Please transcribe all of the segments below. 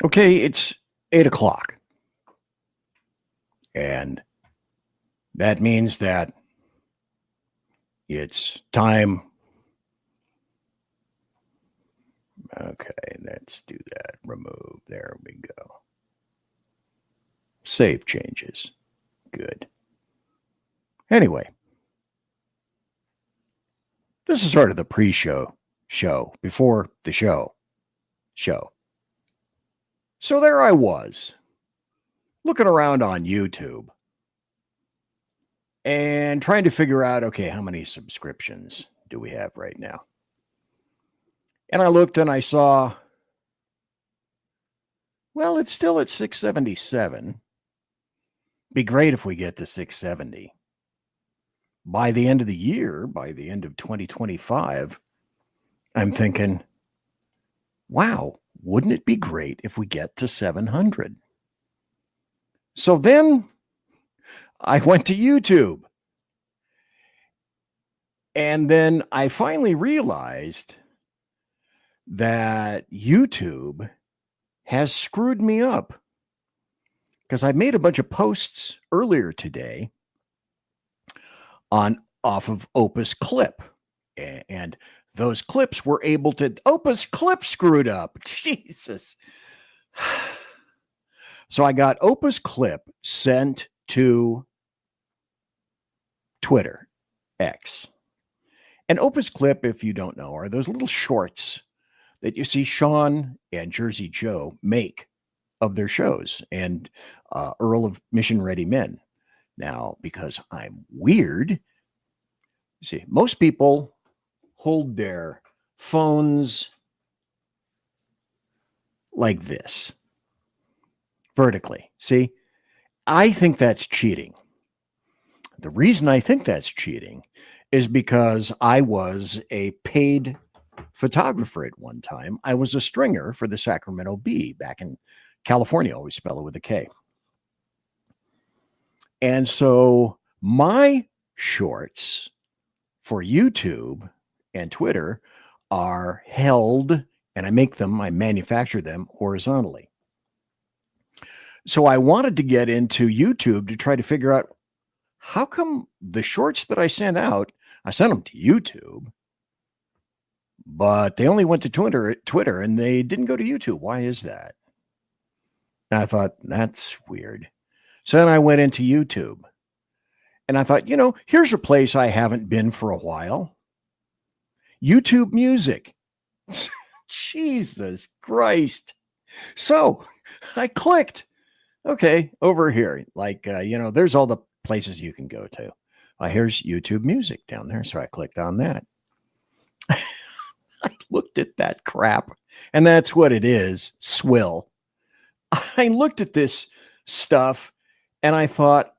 Okay, it's 8 o'clock. And that means that it's time. Okay, let's do that. Remove. There we go. Save changes. Good. Anyway, this is sort of the pre-show show, before the show. So there I was, looking around on YouTube and trying to figure out, okay, how many subscriptions do we have right now? And I looked and I saw, well, it's still at 677. Be great if we get to 670. By the end of the year, by the end of 2025, I'm thinking, wow, wouldn't it be great if we get to 700? So then I went to YouTube. And then I finally realized that YouTube has screwed me up, because I made a bunch of posts earlier today off of Opus Clip, and those clips were able to Opus Clip screwed up. Jesus. So I got Opus Clip sent to Twitter, X. And Opus Clip, if you don't know, are those little shorts that you see Sean and Jersey Joe make of their shows, and Earl of Mission Ready Men. Now, because I'm weird, see, most people hold their phones like this, vertically. See, I think that's cheating. The reason I think that's cheating is because I was a paid photographer at one time. I was a stringer for the Sacramento Bee back in California. Always spell it with a K. And so my shorts for YouTube and Twitter are held, and I manufacture them horizontally. So I wanted to get into YouTube to try to figure out, how come the shorts that I sent them to YouTube, but they only went to Twitter and they didn't go to YouTube. Why is that? And I thought, that's weird. So then I went into YouTube and I thought, here's a place I haven't been for a while. YouTube Music. Jesus Christ. So I clicked, okay, over here. There's all the places you can go to. Here's YouTube Music down there. So I clicked on that. I looked at that crap, and that's what it is, swill. I looked at this stuff and I thought,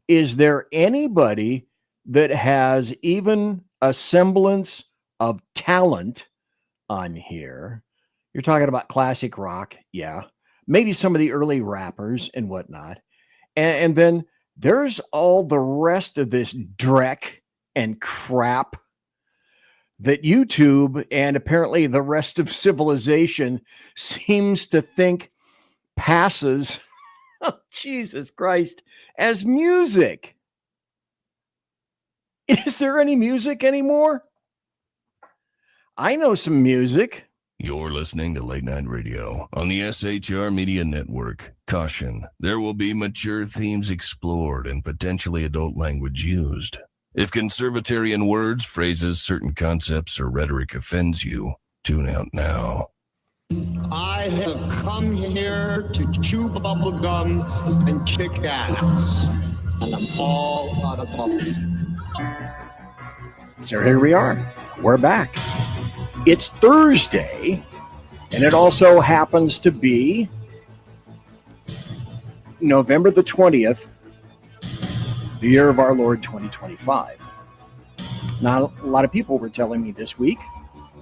is there anybody that has even a semblance of talent on here? You're talking about classic rock. Yeah. Maybe some of the early rappers and whatnot. And then there's all the rest of this dreck and crap that YouTube and apparently the rest of civilization seems to think passes, oh, Jesus Christ, as music. Is there any music anymore? I know some music. You're listening to Late Night Radio on the SHR Media Network. Caution, there will be mature themes explored and potentially adult language used. If conservatarian words, phrases, certain concepts, or rhetoric offends you, tune out now. I have come here to chew bubble gum and kick ass. And I'm all out of bubble. So here we are. We're back. It's Thursday, and it also happens to be November the 20th, the year of our Lord 2025. Now, a lot of people were telling me this week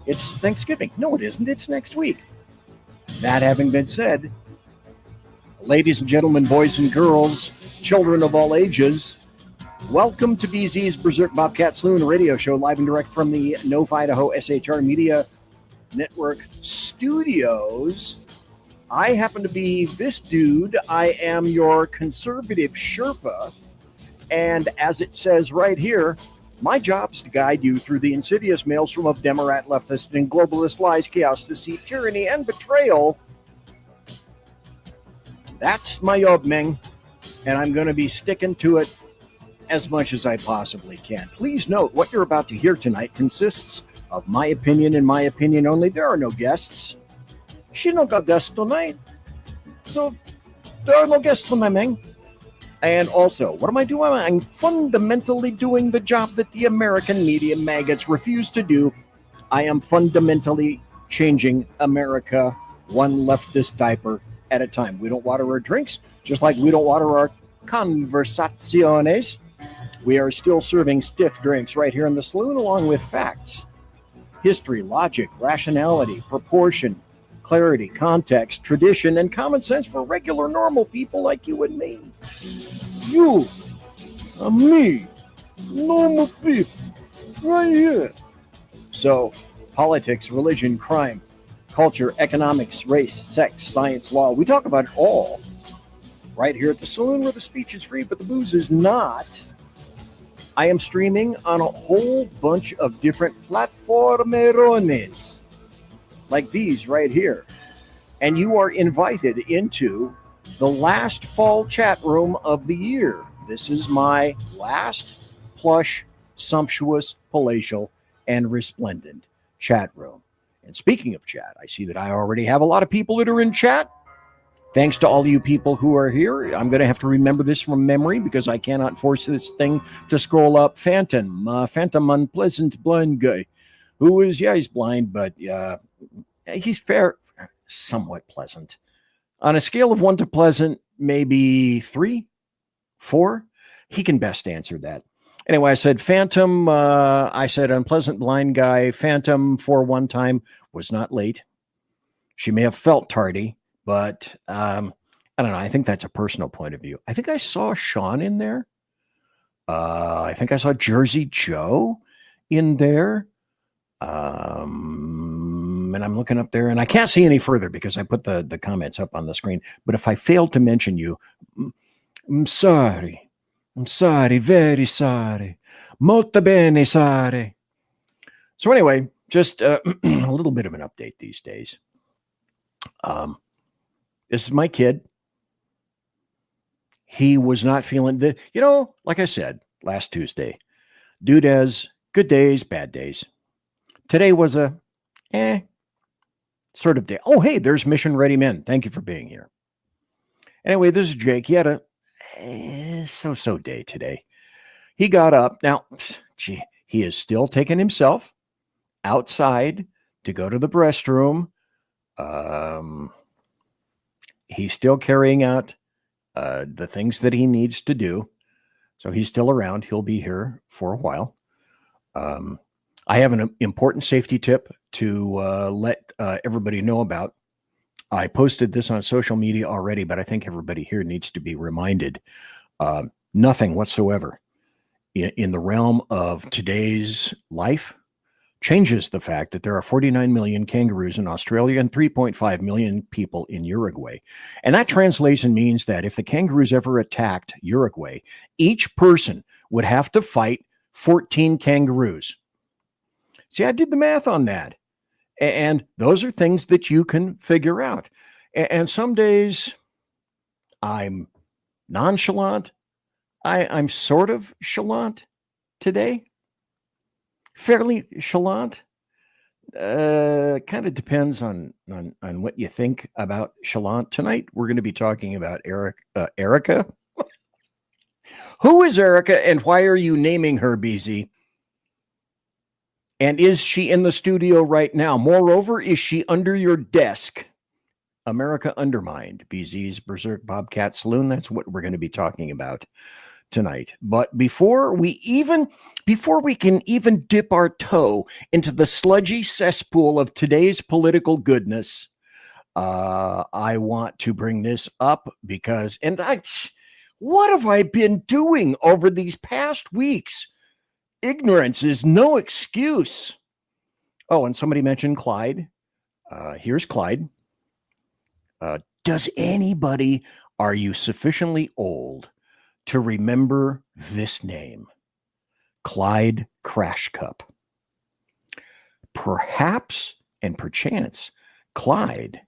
it's Thanksgiving. No, it isn't. It's next week. That having been said, ladies and gentlemen, boys and girls, children of all ages, welcome to BZ's Berserk Bobcat Saloon radio show, live and direct from the Nove, Idaho SHR Media Network studios. I happen to be this dude. I am your conservative Sherpa. And as it says right here, my job's to guide you through the insidious maelstrom of Democrat, leftist, and globalist lies, chaos, deceit, tyranny, and betrayal. That's my job, Ming. And I'm going to be sticking to it as much as I possibly can. Please note, what you're about to hear tonight consists of my opinion and my opinion only. There are no guests. She no got guests tonight. So there are no guests tonight, Ming. And also, what am I doing? I'm fundamentally doing the job that the American media maggots refuse to do. I am fundamentally changing America one leftist diaper at a time. We don't water our drinks, just like we don't water our conversaciones. We are still serving stiff drinks right here in the saloon, along with facts, history, logic, rationality, proportion, clarity, context, tradition, and common sense for regular, normal people like you and me. You and me, normal people, right here. So, politics, religion, crime, culture, economics, race, sex, science, law, we talk about it all right here at the saloon, where the speech is free, but the booze is not. I am streaming on a whole bunch of different platformerones, like these right here. And you are invited into the last fall chat room of the year. This is my last plush, sumptuous, palatial, and resplendent chat room. And speaking of chat, I see that I already have a lot of people that are in chat. Thanks to all you people who are here. I'm going to have to remember this from memory because I cannot force this thing to scroll up. Phantom unpleasant blind guy, who is, he's blind, but he's fair, somewhat pleasant. On a scale of 1 to pleasant, maybe 3, 4. He can best answer that. Anyway, I said Phantom. I said unpleasant blind guy. Phantom for one time was not late. She may have felt tardy, but I don't know. I think that's a personal point of view. I think I saw Sean in there. I think I saw Jersey Joe in there. And I'm looking up there, and I can't see any further because I put the comments up on the screen. But if I failed to mention you, I'm sorry. I'm sorry, very sorry. Molto bene, sorry. So anyway, just a little bit of an update these days. This is my kid. He was not feeling the, like I said last Tuesday, dude has good days, bad days. Today was a sort of day. Oh, hey, there's Mission Ready Men. Thank you for being here. Anyway, this is Jake. He had a so-so day today. He got up. Now, he is still taking himself outside to go to the restroom. He's still carrying out the things that he needs to do. So he's still around. He'll be here for a while. I have an important safety tip to let everybody know about. I posted this on social media already, but I think everybody here needs to be reminded. Nothing whatsoever in the realm of today's life changes the fact that there are 49 million kangaroos in Australia and 3.5 million people in Uruguay. And that translation means that if the kangaroos ever attacked Uruguay, each person would have to fight 14 kangaroos. See, I did the math on that. And those are things that you can figure out. And some days I'm nonchalant. I'm sort of chalant today. Fairly chalant. Kind of depends on what you think about chalant. Tonight, we're going to be talking about Erica. Who is Erica and why are you naming her, BZ? And is she in the studio right now? Moreover, is she under your desk? America Undermined, BZ's Berserk, Bobcat, Saloon. That's what we're going to be talking about tonight. But before we can even dip our toe into the sludgy cesspool of today's political goodness, I want to bring this up because, what have I been doing over these past weeks? Ignorance is no excuse. Oh, and somebody mentioned Clyde. Here's Clyde. Does anybody, are you sufficiently old to remember this name? Clyde Crash Cup. Perhaps and perchance, Clyde,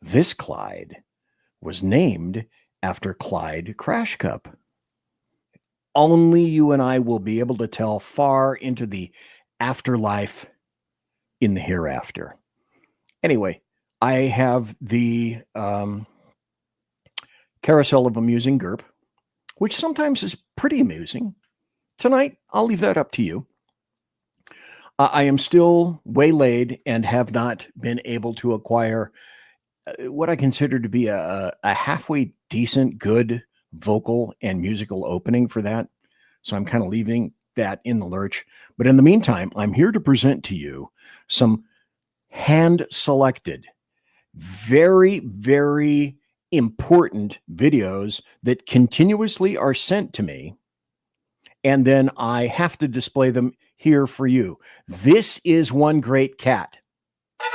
this Clyde, was named after Clyde Crash Cup. Only you and I will be able to tell far into the afterlife in the hereafter. Anyway, I have the Carousel of Amusing Gerp, which sometimes is pretty amusing. Tonight, I'll leave that up to you. I am still waylaid and have not been able to acquire what I consider to be a halfway decent, good vocal and musical opening for that. So I'm kind of leaving that in the lurch. But in the meantime, I'm here to present to you some hand-selected, very, very important videos that continuously are sent to me. And then I have to display them here for you. This is one great cat. Hey,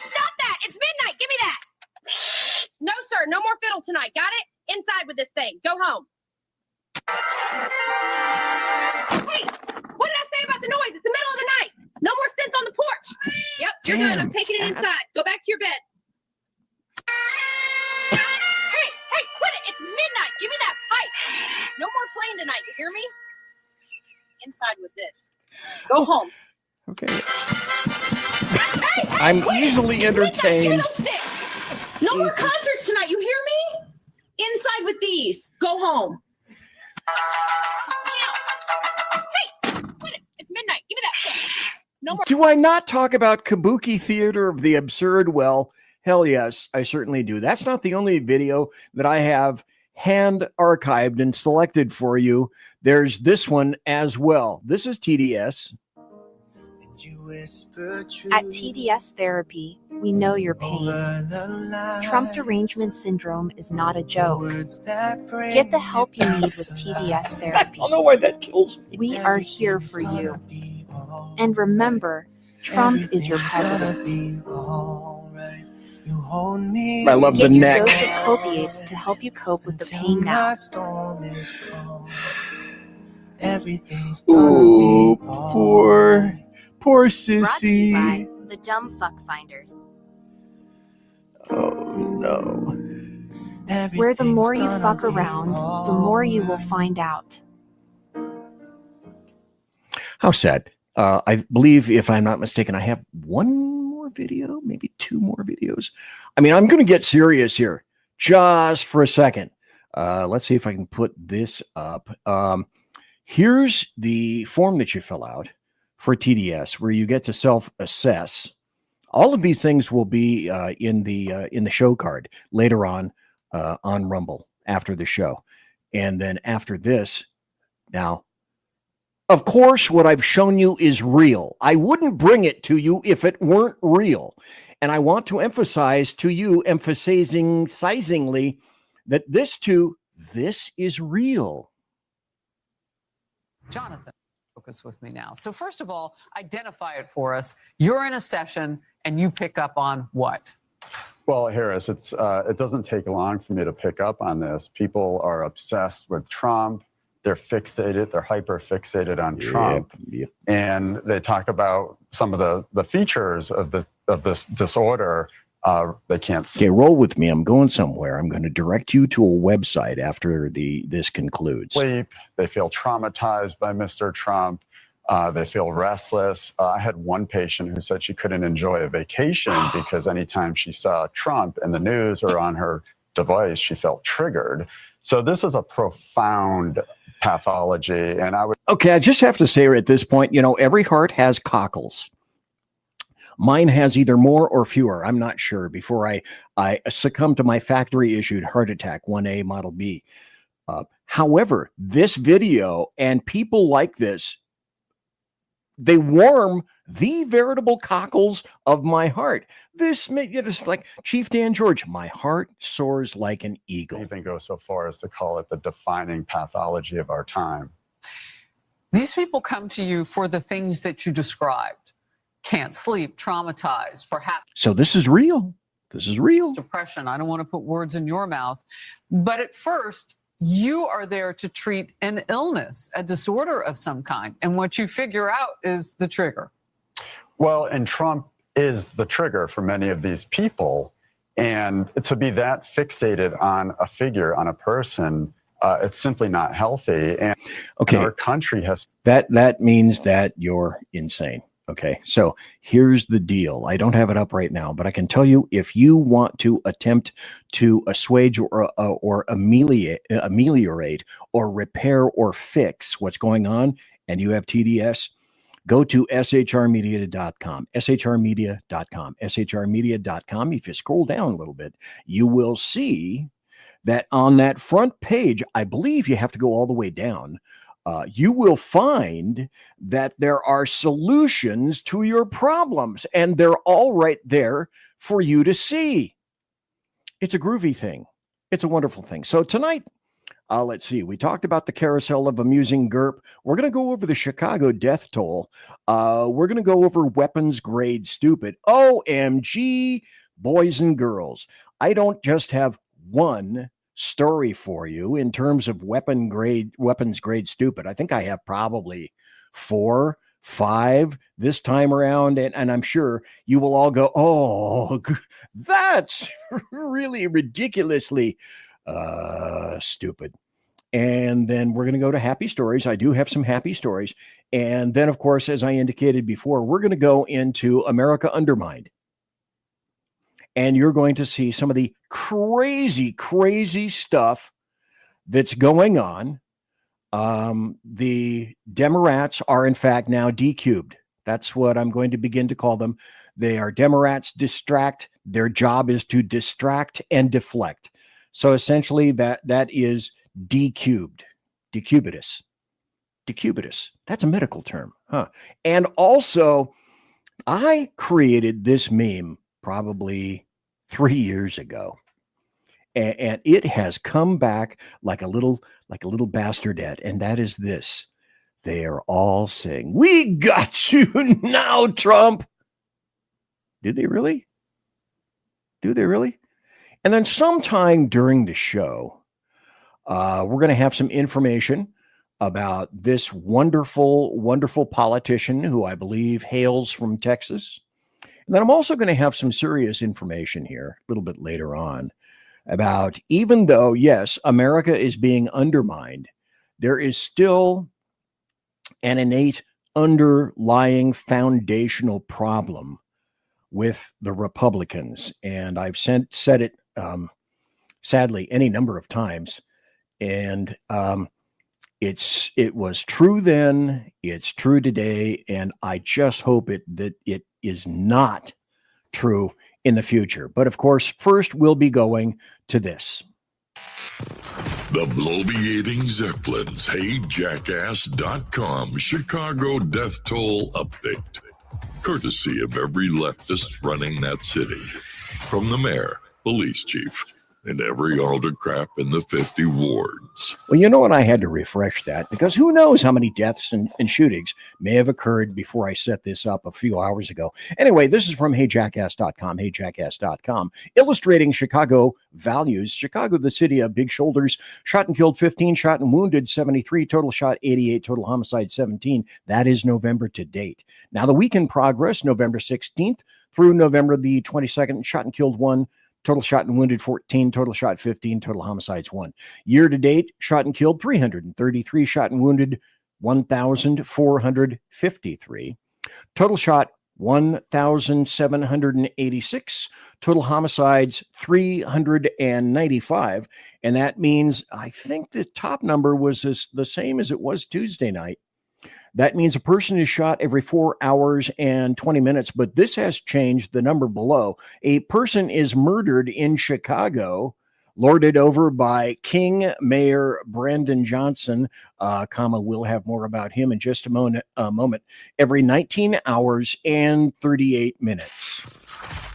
stop that. It's midnight. Give me that. No, sir. No more fiddle tonight. Got it? Inside with this thing. Go home. Hey, what did I say about the noise? It's the middle of the night. No more synth on the porch. Yep, you're done. I'm taking it inside. Go back to your bed. Hey, quit it. It's midnight. Give me that pipe. No more playing tonight. You hear me? Inside with this. Go home. Okay. I'm easily entertained. No more concerts tonight. You hear me? Inside with these. Go home. Hey, quit it. It's midnight. Give me that phone. No more. Do I not talk about Kabuki Theater of the Absurd? Well, hell yes, I certainly do. That's not the only video that I have hand archived and selected for you. There's this one as well. This is TDS. At TDS Therapy, we know your pain. Trump derangement syndrome is not a joke. Get the help you need with TDS Therapy. I don't know why that kills me. We are here for you. And remember, Trump is your president. I love the Get your neck. dose of copiates to help you cope with the pain now. Ooh, poor Brought to you sissy. by the Dumb Fuck Finders, Oh no. where the more you fuck around, the more you will find out. How sad. I believe, if I'm not mistaken, I have one more video, maybe two more videos. I mean, I'm going to get serious here just for a second. Let's see if I can put this up. Here's the form that you fill out for TDS, where you get to self-assess. All of these things will be in the show card later on Rumble after the show. And then after this, now, of course, what I've shown you is real. I wouldn't bring it to you if it weren't real. And I want to emphasize to you, emphasizingly, that this is real. Jonathan, focus with me now. So first of all, identify it for us. You're in a session and you pick up on what? Well, Harris, it doesn't take long for me to pick up on this. People are obsessed with Trump. They're fixated. They're hyper fixated on Trump. Yep. And they talk about some of the features of this disorder. They can't see. Okay, roll with me. I'm going somewhere. I'm going to direct you to a website after this concludes. Sleep. They feel traumatized by Mr. Trump. They feel restless. I had one patient who said she couldn't enjoy a vacation because anytime she saw Trump in the news or on her device, she felt triggered. So this is a profound pathology. And I would. Okay, I just have to say at this point, every heart has cockles. Mine has either more or fewer. I'm not sure before I succumb to my factory issued heart attack 1A Model B. However, this video and people like this, they warm the veritable cockles of my heart. This is like Chief Dan George. My heart soars like an eagle. Even go so far as to call it the defining pathology of our time. These people come to you for the things that you described. can't sleep, traumatized, perhaps So this is real. This is real. depression. I don't want to put words in your mouth. But at first, you are there to treat an illness, a disorder of some kind. And what you figure out is the trigger. Well, and Trump is the trigger for many of these people. And to be that fixated on a figure, on a person, it's simply not healthy. And Okay. our country has. That means that you're insane. Okay. So here's the deal. I don't have it up right now, but I can tell you, if you want to attempt to assuage or ameliorate or repair or fix what's going on, and you have TDS, go to shrmedia.com, shrmedia.com, shrmedia.com. If you scroll down a little bit, you will see that on that front page, I believe you have to go all the way down. You will find that there are solutions to your problems, and they're all right there for you to see. It's a groovy thing. It's a wonderful thing. So tonight, let's see, we talked about the carousel of amusing GURP. We're going to go over the Chicago death toll. We're going to go over weapons grade stupid. OMG, boys and girls. I don't just have one story for you in terms of weapons grade stupid. I think I have probably 4, 5 this time around, and I'm sure you will all go, oh, that's really ridiculously stupid. And then we're going to go to happy stories. I do have some happy stories. And then, of course, as I indicated before, we're going to go into America Undermined. And you're going to see some of the crazy, crazy stuff that's going on. The Democrats are, in fact, now decubed. That's what I'm going to begin to call them. They are Democrats distract. Their job is to distract and deflect. So essentially, that is decubed, decubitus. That's a medical term, huh? And also, I created this meme probably 3 years ago, and it has come back like a little bastardette, and that is this: they are all saying, "We got you now, Trump." Did they really? Do they really? And then sometime during the show, we're going to have some information about this wonderful, wonderful politician who I believe hails from Texas. And then I'm also going to have some serious information here a little bit later on about, even though, yes, America is being undermined, there is still an innate underlying foundational problem with the Republicans. And I've said it, sadly, any number of times. And it was true then, it's true today, and I just hope that it is not true in the future. But of course, first we'll be going to this. The bloviating Zeppelins, HeyJackass.com Chicago death toll update. Courtesy of every leftist running that city. From the mayor, police chief, and every autocrat in the 50 wards. Well, you know what? I had to refresh that because who knows how many deaths and shootings may have occurred before I set this up a few hours ago. Anyway, this is from HeyJackass.com, HeyJackass.com, illustrating Chicago values. Chicago, the city of big shoulders, shot and killed 15, shot and wounded 73, total shot 88, total homicide 17. That is November to date. Now, the week in progress, November 16th through November the 22nd, shot and killed 1, total shot and wounded 14, total shot 15, total homicides 1. Year to date, shot and killed 333, shot and wounded 1,453. Total shot 1,786, total homicides 395. And that means, I think the top number was the same as it was Tuesday night. That means a person is shot every 4 hours and 20 minutes, but this has changed the number below. A person is murdered in Chicago, lorded over by King Mayor Brandon Johnson, we'll have more about him in just a moment, every 19 hours and 38 minutes.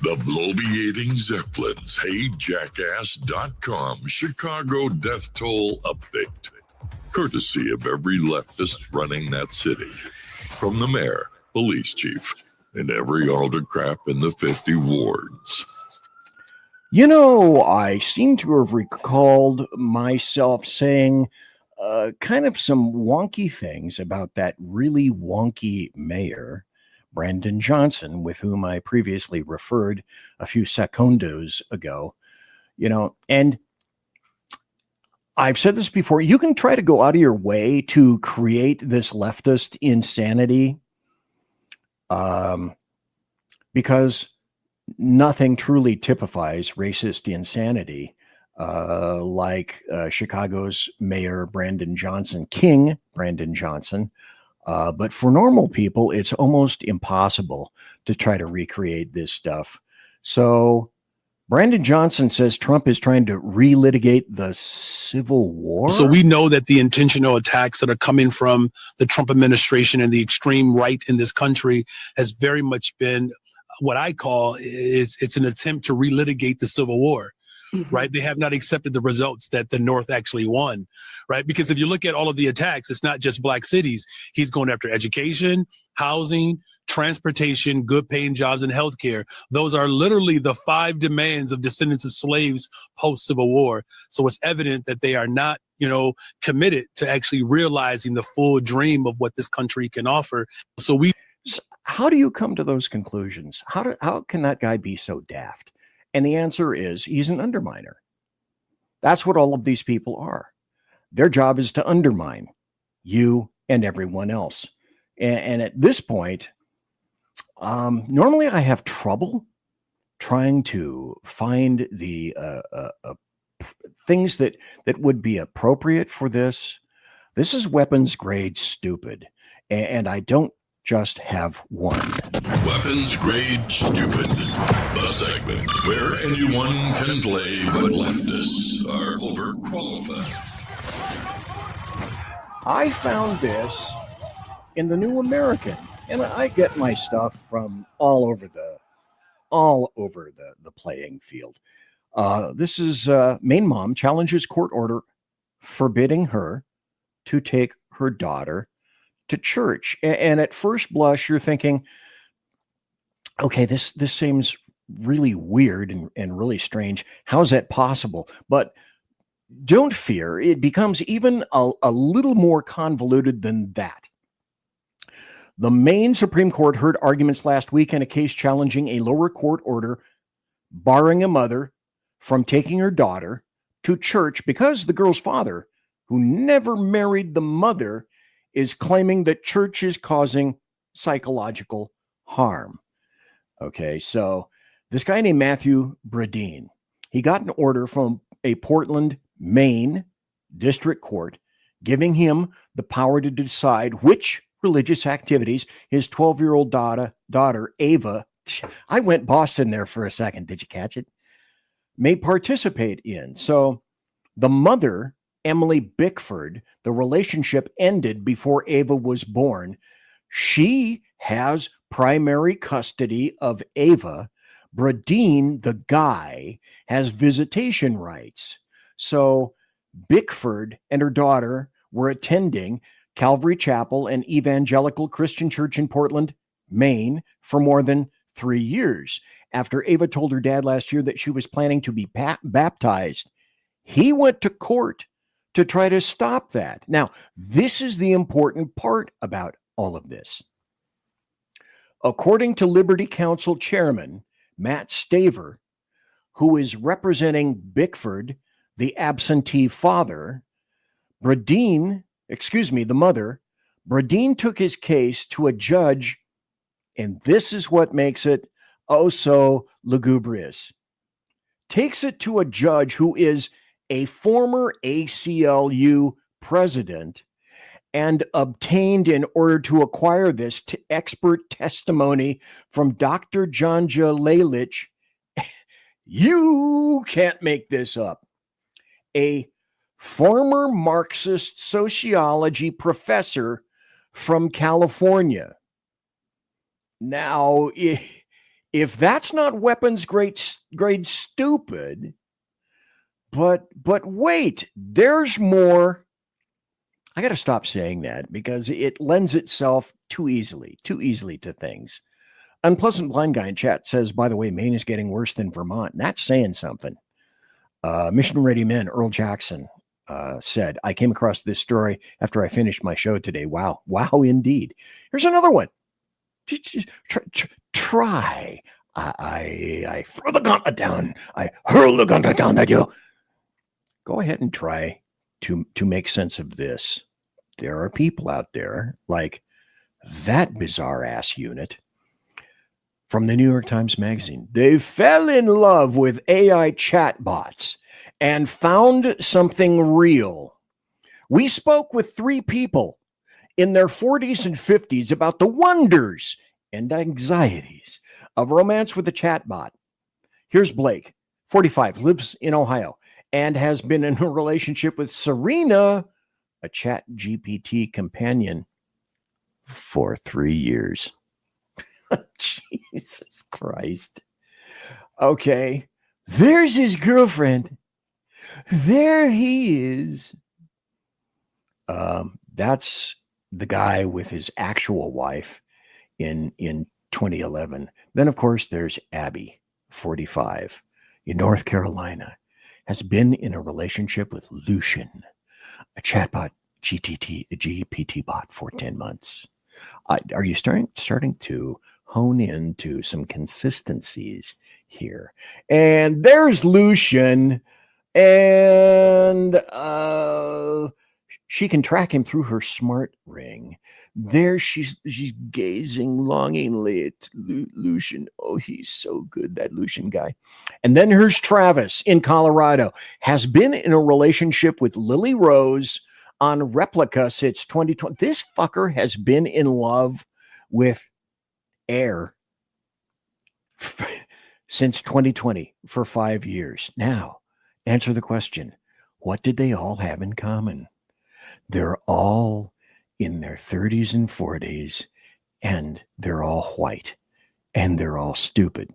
The bloviating Zeppelins, HeyJackass.com Chicago death toll update. Courtesy of every leftist running that city. From the mayor, police chief, and every alder crap in the 50 wards. You know, I seem to have recalled myself saying kind of some wonky things about that really wonky mayor, Brandon Johnson, with whom I previously referred a few secondos ago. You know, and I've said this before, you can try to go out of your way to create this leftist insanity because nothing truly typifies racist insanity like Chicago's Mayor Brandon Johnson, King Brandon Johnson. But for normal people, it's almost impossible to try to recreate this stuff. So Brandon Johnson says Trump is trying to relitigate the Civil War. So we know that the intentional attacks that are coming from the Trump administration and the extreme right in this country has very much been what I call it's an attempt to relitigate the Civil War. Right? They have not accepted the results that the North actually won, right? Because if you look at all of the attacks, it's not just black cities. He's going after education, housing, transportation, good paying jobs, and healthcare. Those are literally the 5 demands of descendants of slaves post-Civil War. So it's evident that they are not, committed to actually realizing the full dream of what this country can offer. So how do you come to those conclusions? How can that guy be so daft? And the answer is he's an underminer. That's what all of these people are. Their job is to undermine you and everyone else. And at this point, normally I have trouble trying to find the things that would be appropriate for this. This is weapons grade stupid. And I don't just have one. Weapons grade stupid. The segment where anyone can play, but leftists are overqualified. I found this in the New American, and I get my stuff from all over the playing field. This is Maine mom challenges court order forbidding her to take her daughter to church. And at first blush, you're thinking, okay, this seems really weird and really strange. How's that possible? But don't fear, it becomes even a little more convoluted than that. The Maine Supreme Court heard arguments last week in a case challenging a lower court order barring a mother from taking her daughter to church because the girl's father, who never married the mother, is claiming that church is causing psychological harm. Okay, so this guy named Matthew Bradeen, he got an order from a Portland, Maine district court giving him the power to decide which religious activities his 12-year-old daughter, Ava, I went Boston there for a second, did you catch it? May participate in. So the mother, Emily Bickford, the relationship ended before Ava was born. She has primary custody of Ava. Bradeen, the guy, has visitation rights. So Bickford and her daughter were attending Calvary Chapel, an evangelical Christian church in Portland, Maine, for more than 3 years. After Ava told her dad last year that she was planning to be baptized, he went to court to try to stop that. Now, this is the important part about all of this. According to Liberty Council Chairman Matt Staver, who is representing Bickford, the absentee father, the mother, Bradeen took his case to a judge, and this is what makes it oh so lugubrious. Takes it to a judge who is a former ACLU president and obtained in order to acquire this expert testimony from Dr. Janja Lalich. You can't make this up. A former Marxist sociology professor from California. Now, if that's not weapons grade stupid, but wait, there's more. I got to stop saying that because it lends itself too easily to things. Unpleasant Blind Guy in chat says, by the way, Maine is getting worse than Vermont. And that's saying something. Mission Ready Men, Earl Jackson, said, I came across this story after I finished my show today. Wow. Wow, indeed. Here's another one. Try. I throw the gauntlet down. I hurl the gauntlet down at you. Go ahead and try to make sense of this. There are people out there like that bizarre ass unit from the New York Times Magazine. They fell in love with AI chatbots and found something real. We spoke with 3 people in their 40s and 50s about the wonders and anxieties of romance with a chatbot. Here's Blake, 45, lives in Ohio, and has been in a relationship with Serena, a chat GPT companion, for 3 years. Jesus Christ. Okay, there's his girlfriend. There he is. That's the guy with his actual wife in 2011. Then, of course, there's Abby, 45, in North Carolina, has been in a relationship with Lucian, a chatbot GPT bot, for 10 months. Are you starting to hone into some consistencies here? And there's Lucian, and she can track him through her smart ring. There she's gazing longingly at Lucian. Oh, he's so good, that Lucian guy. And then here's Travis in Colorado, has been in a relationship with Lily Rose on Replica since 2020. This fucker has been in love with Air since 2020 for 5 years. Now, answer the question. What did they all have in common? They're all in their 30s and 40s, and they're all white, and they're all stupid,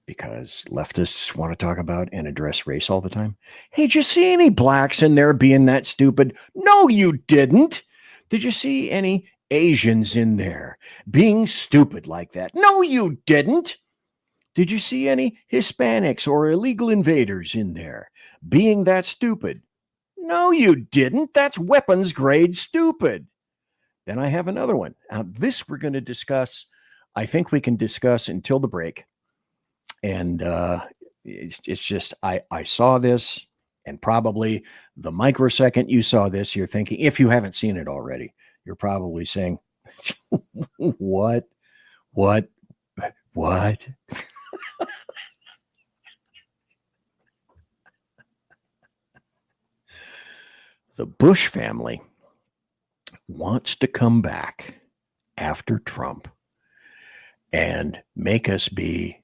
because leftists want to talk about and address race all the time. Hey, did you see any blacks in there being that stupid? No, you didn't. Did you see any Asians in there being stupid like that? No, you didn't. Did you see any Hispanics or illegal invaders in there being that stupid? No, you didn't. That's weapons grade stupid. Then I have another one. Now, this we're going to discuss. I think we can discuss until the break. And it's just, I saw this, and probably the microsecond you saw this, you're thinking, if you haven't seen it already, you're probably saying, what? The Bush family wants to come back after Trump and make us be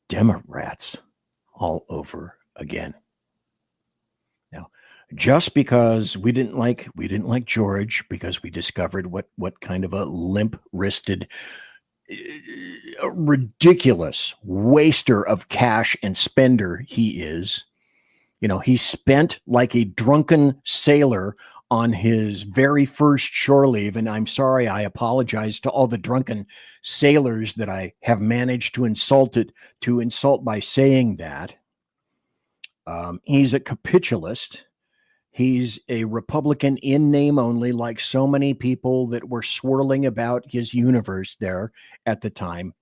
Democrats all over again. Now, just because we didn't like George, because we discovered what kind of a limp-wristed, ridiculous waster of cash and spender he is. You know, he spent like a drunken sailor on his very first shore leave. And I'm sorry, I apologize to all the drunken sailors that I have managed to insult by saying that. He's a capitalist. He's a Republican in name only, like so many people that were swirling about his universe there at the time.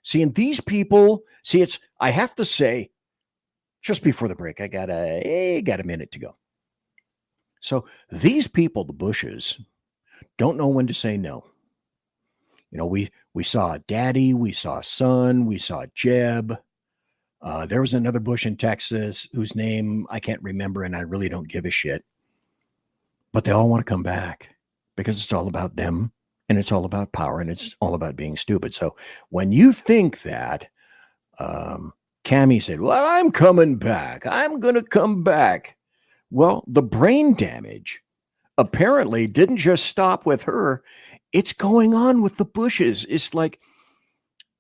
See, and these people, I have to say, just before the break, I got a minute to go. So these people, the Bushes, don't know when to say no. You know, we saw Daddy, we saw Son, we saw Jeb. There was another Bush in Texas whose name I can't remember, and I really don't give a shit. But they all want to come back because it's all about them, and it's all about power, and it's all about being stupid. So when you think that, Cammie said, well, I'm coming back. I'm going to come back. Well, the brain damage apparently didn't just stop with her. It's going on with the Bushes. It's like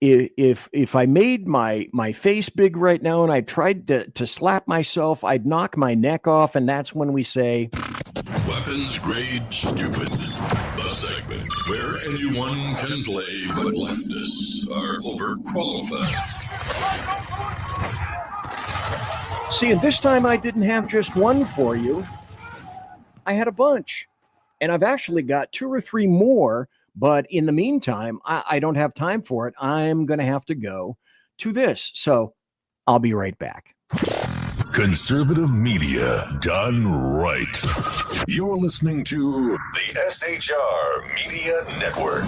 if I made my face big right now and I tried to slap myself, I'd knock my neck off. And that's when we say, Weapons grade stupid. The segment where anyone can play, but leftists are overqualified. See, and this time I didn't have just one for you. I had a bunch. And I've actually got 2 or 3 more. But in the meantime, I don't have time for it. I'm going to have to go to this. So I'll be right back. Conservative media done right. You're listening to the SHR Media Network.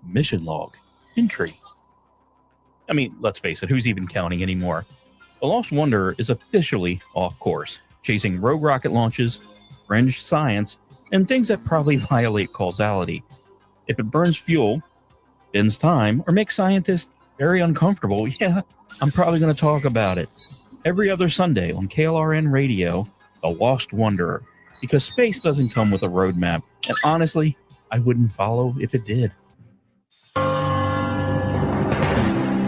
Mission log entry. I mean, let's face it, who's even counting anymore? The Lost Wonder is officially off course, chasing rogue rocket launches, fringe science, and things that probably violate causality. If it burns fuel, bends time, or makes scientists very uncomfortable, yeah, I'm probably going to talk about it. Every other Sunday on KLRN Radio, The Lost Wanderer, because space doesn't come with a roadmap, and honestly, I wouldn't follow if it did.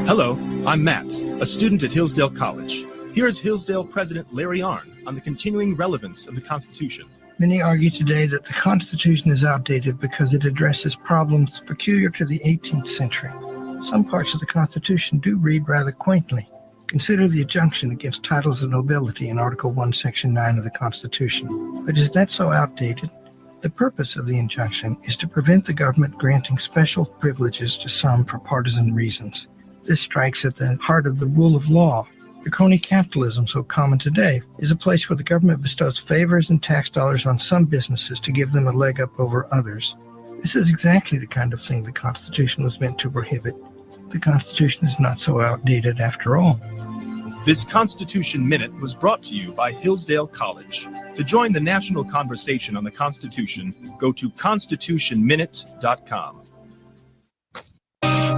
Hello, I'm Matt, a student at Hillsdale College. Here's Hillsdale President Larry Arnn on the continuing relevance of the Constitution. Many argue today that the Constitution is outdated because it addresses problems peculiar to the 18th century. Some parts of the Constitution do read rather quaintly. Consider the injunction against titles of nobility in Article 1, Section 9 of the Constitution. But is that so outdated? The purpose of the injunction is to prevent the government granting special privileges to some for partisan reasons. This strikes at the heart of the rule of law. The crony capitalism, so common today, is a place where the government bestows favors and tax dollars on some businesses to give them a leg up over others. This is exactly the kind of thing the Constitution was meant to prohibit. The Constitution is not so outdated after all. This Constitution Minute was brought to you by Hillsdale College. To join the national conversation on the Constitution, go to constitutionminute.com.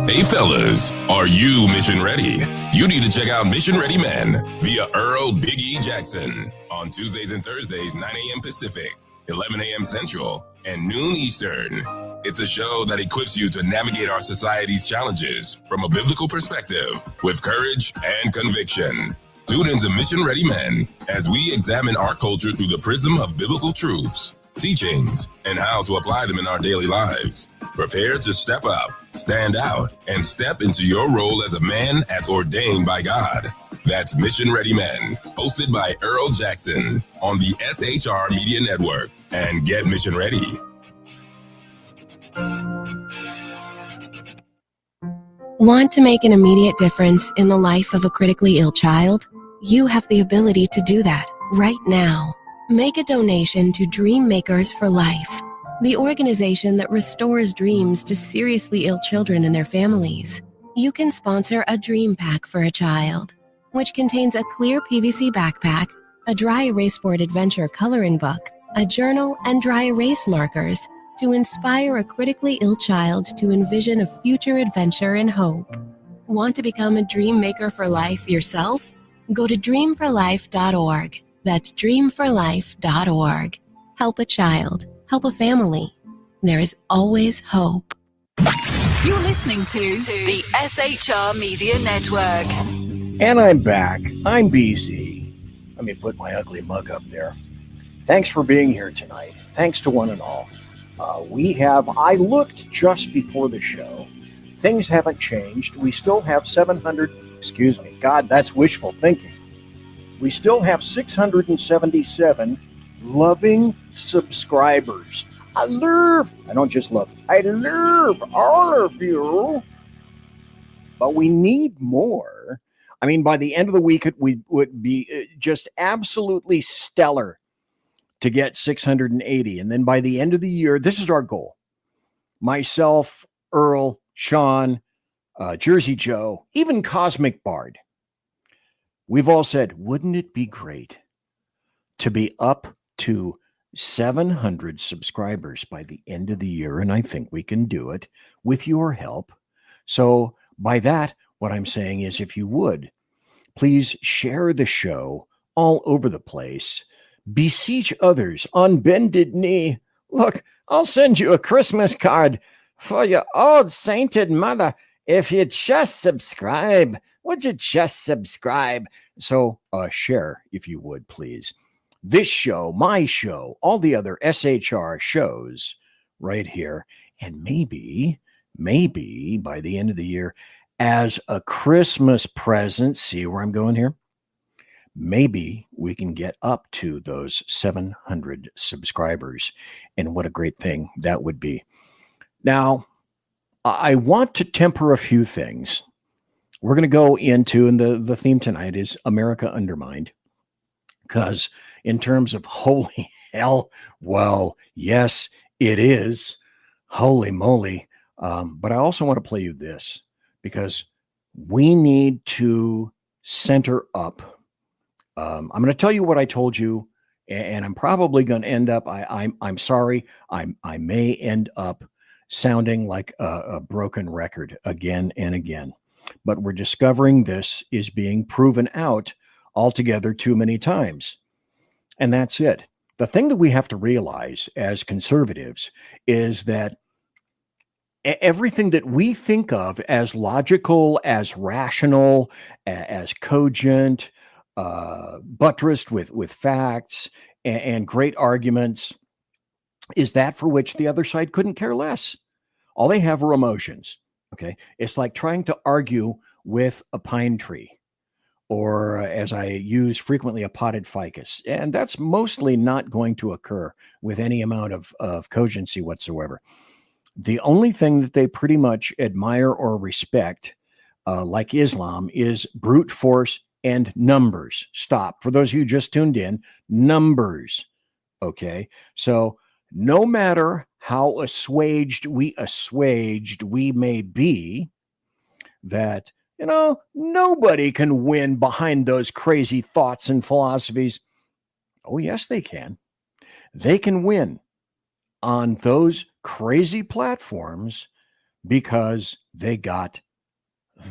Hey fellas, are you mission ready? You need to check out Mission Ready Men via Earl Big E Jackson on Tuesdays and Thursdays, 9 a.m. Pacific, 11 a.m. Central, and noon Eastern. It's a show that equips you to navigate our society's challenges from a biblical perspective with courage and conviction. Tune into Mission Ready Men as we examine our culture through the prism of biblical truths, teachings, and how to apply them in our daily lives. Prepare to step up, stand out, and step into your role as a man as ordained by God. That's Mission Ready Men, hosted by Earl Jackson on the SHR Media Network. And get mission ready. Want to make an immediate difference in the life of a critically ill child? You have the ability to do that right now. Make a donation to Dream Makers for Life, the organization that restores dreams to seriously ill children and their families. You can sponsor a dream pack for a child, which contains a clear PVC backpack, a dry erase board adventure coloring book, a journal, and dry erase markers to inspire a critically ill child to envision a future adventure and hope. Want to become a dream maker for life yourself? Go to dreamforlife.org. That's dreamforlife.org. Help a child. Help a family. There is always hope. You're listening to the SHR Media Network. And I'm back. I'm BZ. Let me put my ugly mug up there. Thanks for being here tonight. Thanks to one and all. I looked just before the show. Things haven't changed. We still have 700, God, that's wishful thinking. We still have 677 loving subscribers. I don't just love, I love all of you. But we need more. I mean, by the end of the week, it would be just absolutely stellar to get 680. And then by the end of the year, this is our goal. Myself, Earl, Sean, Jersey Joe, even Cosmic Bard. We've all said, wouldn't it be great to be up to 700 subscribers by the end of the year? And I think we can do it with your help. So by that, what I'm saying is, if you would, please share the show all over the place. Beseech others on bended knee. Look, I'll send you a Christmas card for your old sainted mother if you just subscribe. Would you just subscribe? So share, if you would, please. This show, my show, all the other SHR shows right here. And maybe by the end of the year, as a Christmas present, see where I'm going here? Maybe we can get up to those 700 subscribers. And what a great thing that would be. Now, I want to temper a few things. We're going to go into, and the theme tonight is America Undermined. Because in terms of holy hell, well, yes, it is. Holy moly. But I also want to play you this, because we need to center up. I'm going to tell you what I told you, and I'm probably going to end up, I'm sorry, I may end up sounding like a broken record again and again. But we're discovering this is being proven out altogether too many times. And that's it. The thing that we have to realize as conservatives is that everything that we think of as logical, as rational, as cogent, buttressed with facts and great arguments is that for which the other side couldn't care less. All they have are emotions. Okay. It's like trying to argue with a pine tree, or as I use frequently, a potted ficus. And that's mostly not going to occur with any amount of cogency whatsoever. The only thing that they pretty much admire or respect, like Islam, is brute force and numbers. Stop. For those of you who just tuned in, numbers. Okay. So no matter how assuaged we may be, that, nobody can win behind those crazy thoughts and philosophies. Oh, yes, they can. They can win on those crazy platforms because they got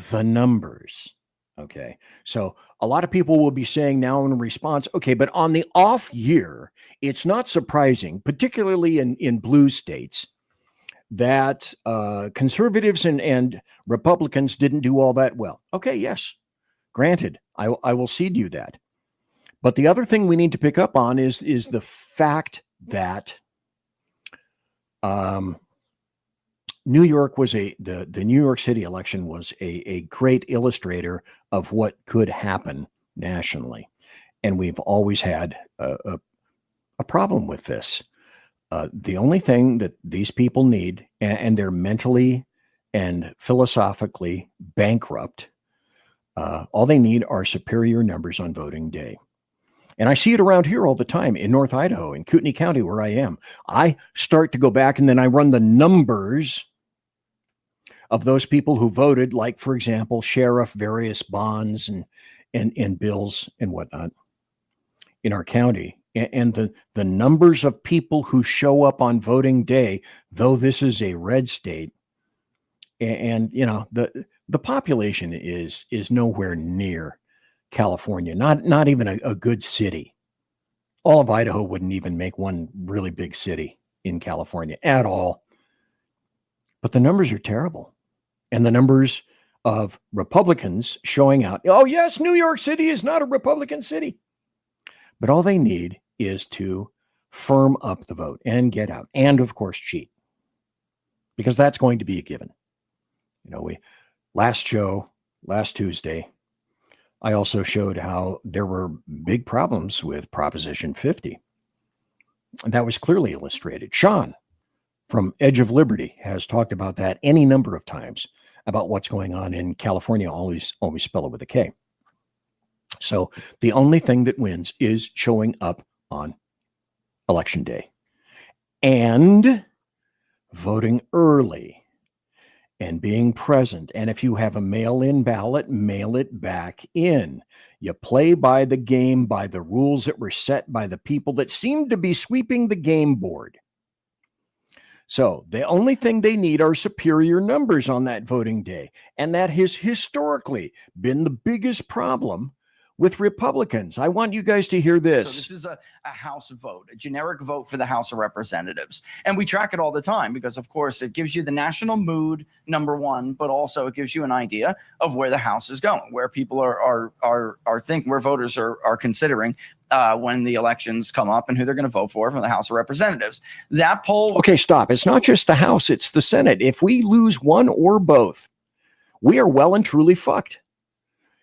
the numbers. Okay. So a lot of people will be saying now in response, okay, but on the off year, it's not surprising, particularly in blue states, that conservatives and Republicans didn't do all that well. Okay, yes, granted, I will cede you that. But the other thing we need to pick up on is the fact that New York was the New York City election was a great illustrator of what could happen nationally. And we've always had a problem with this. The only thing that these people need, and they're mentally and philosophically bankrupt, all they need are superior numbers on voting day. And I see it around here all the time in North Idaho, in Kootenai County, where I am. I start to go back and then I run the numbers of those people who voted, like, for example, sheriff, various bonds and bills and whatnot in our county. And the numbers of people who show up on voting day, though this is a red state, and the population is nowhere near California, not even a good city. All of Idaho wouldn't even make one really big city in California at all. But the numbers are terrible. And the numbers of Republicans showing out, oh yes, New York City is not a Republican city. But all they need is to firm up the vote and get out. And of course, cheat. Because that's going to be a given. Last Tuesday, I also showed how there were big problems with Proposition 50. And that was clearly illustrated. Sean from Edge of Liberty has talked about that any number of times, about what's going on in California, always spell it with a K. So the only thing that wins is showing up on election day and voting early and being present. And if you have a mail-in ballot, mail it back in. You play by the game, by the rules that were set by the people that seem to be sweeping the game board. So the only thing they need are superior numbers on that voting day. And that has historically been the biggest problem with Republicans. I want you guys to hear this. So this is a House vote, a generic vote for the House of Representatives. And we track it all the time because, of course, it gives you the national mood, number one, but also it gives you an idea of where the House is going, where people are thinking, where voters are considering when the elections come up and who they're going to vote for from the House of Representatives. That poll. Okay, stop. It's not just the House, it's the Senate. If we lose one or both, we are well and truly fucked.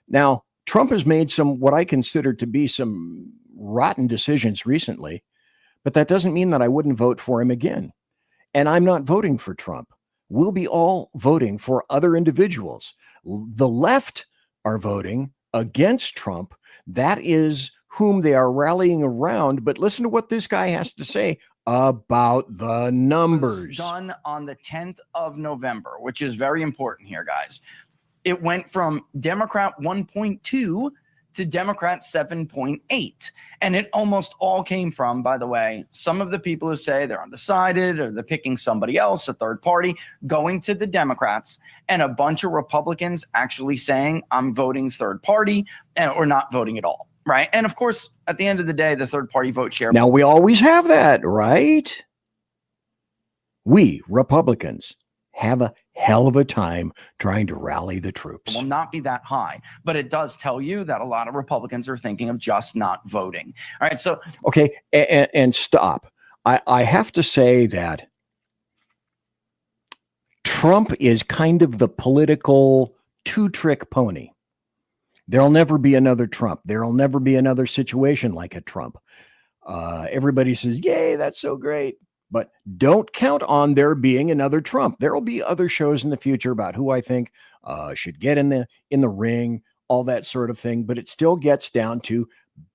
Now, Trump has made some, what I consider to be some rotten decisions recently, but that doesn't mean that I wouldn't vote for him again. And I'm not voting for Trump. We'll be all voting for other individuals. The left are voting against Trump. That is whom they are rallying around. But listen to what this guy has to say about the numbers. Done on the 10th of November, which is very important here, guys. It went from Democrat 1.2 to Democrat 7.8. And it almost all came from, by the way, some of the people who say they're undecided or they're picking somebody else, a third party, going to the Democrats, and a bunch of Republicans actually saying, I'm voting third party or not voting at all. Right. And of course, at the end of the day, the third party vote share. Now, we always have that, right? We Republicans have a hell of a time trying to rally the troops. Will not be that high, but it does tell you that a lot of Republicans are thinking of just not voting. All right. So, okay. And stop. I have to say that Trump is kind of the political two-trick pony. There'll never be another Trump. There'll never be another situation like a Trump. Everybody says, yay, that's so great. But don't count on there being another Trump. There will be other shows in the future about who I think should get in the ring, all that sort of thing. But it still gets down to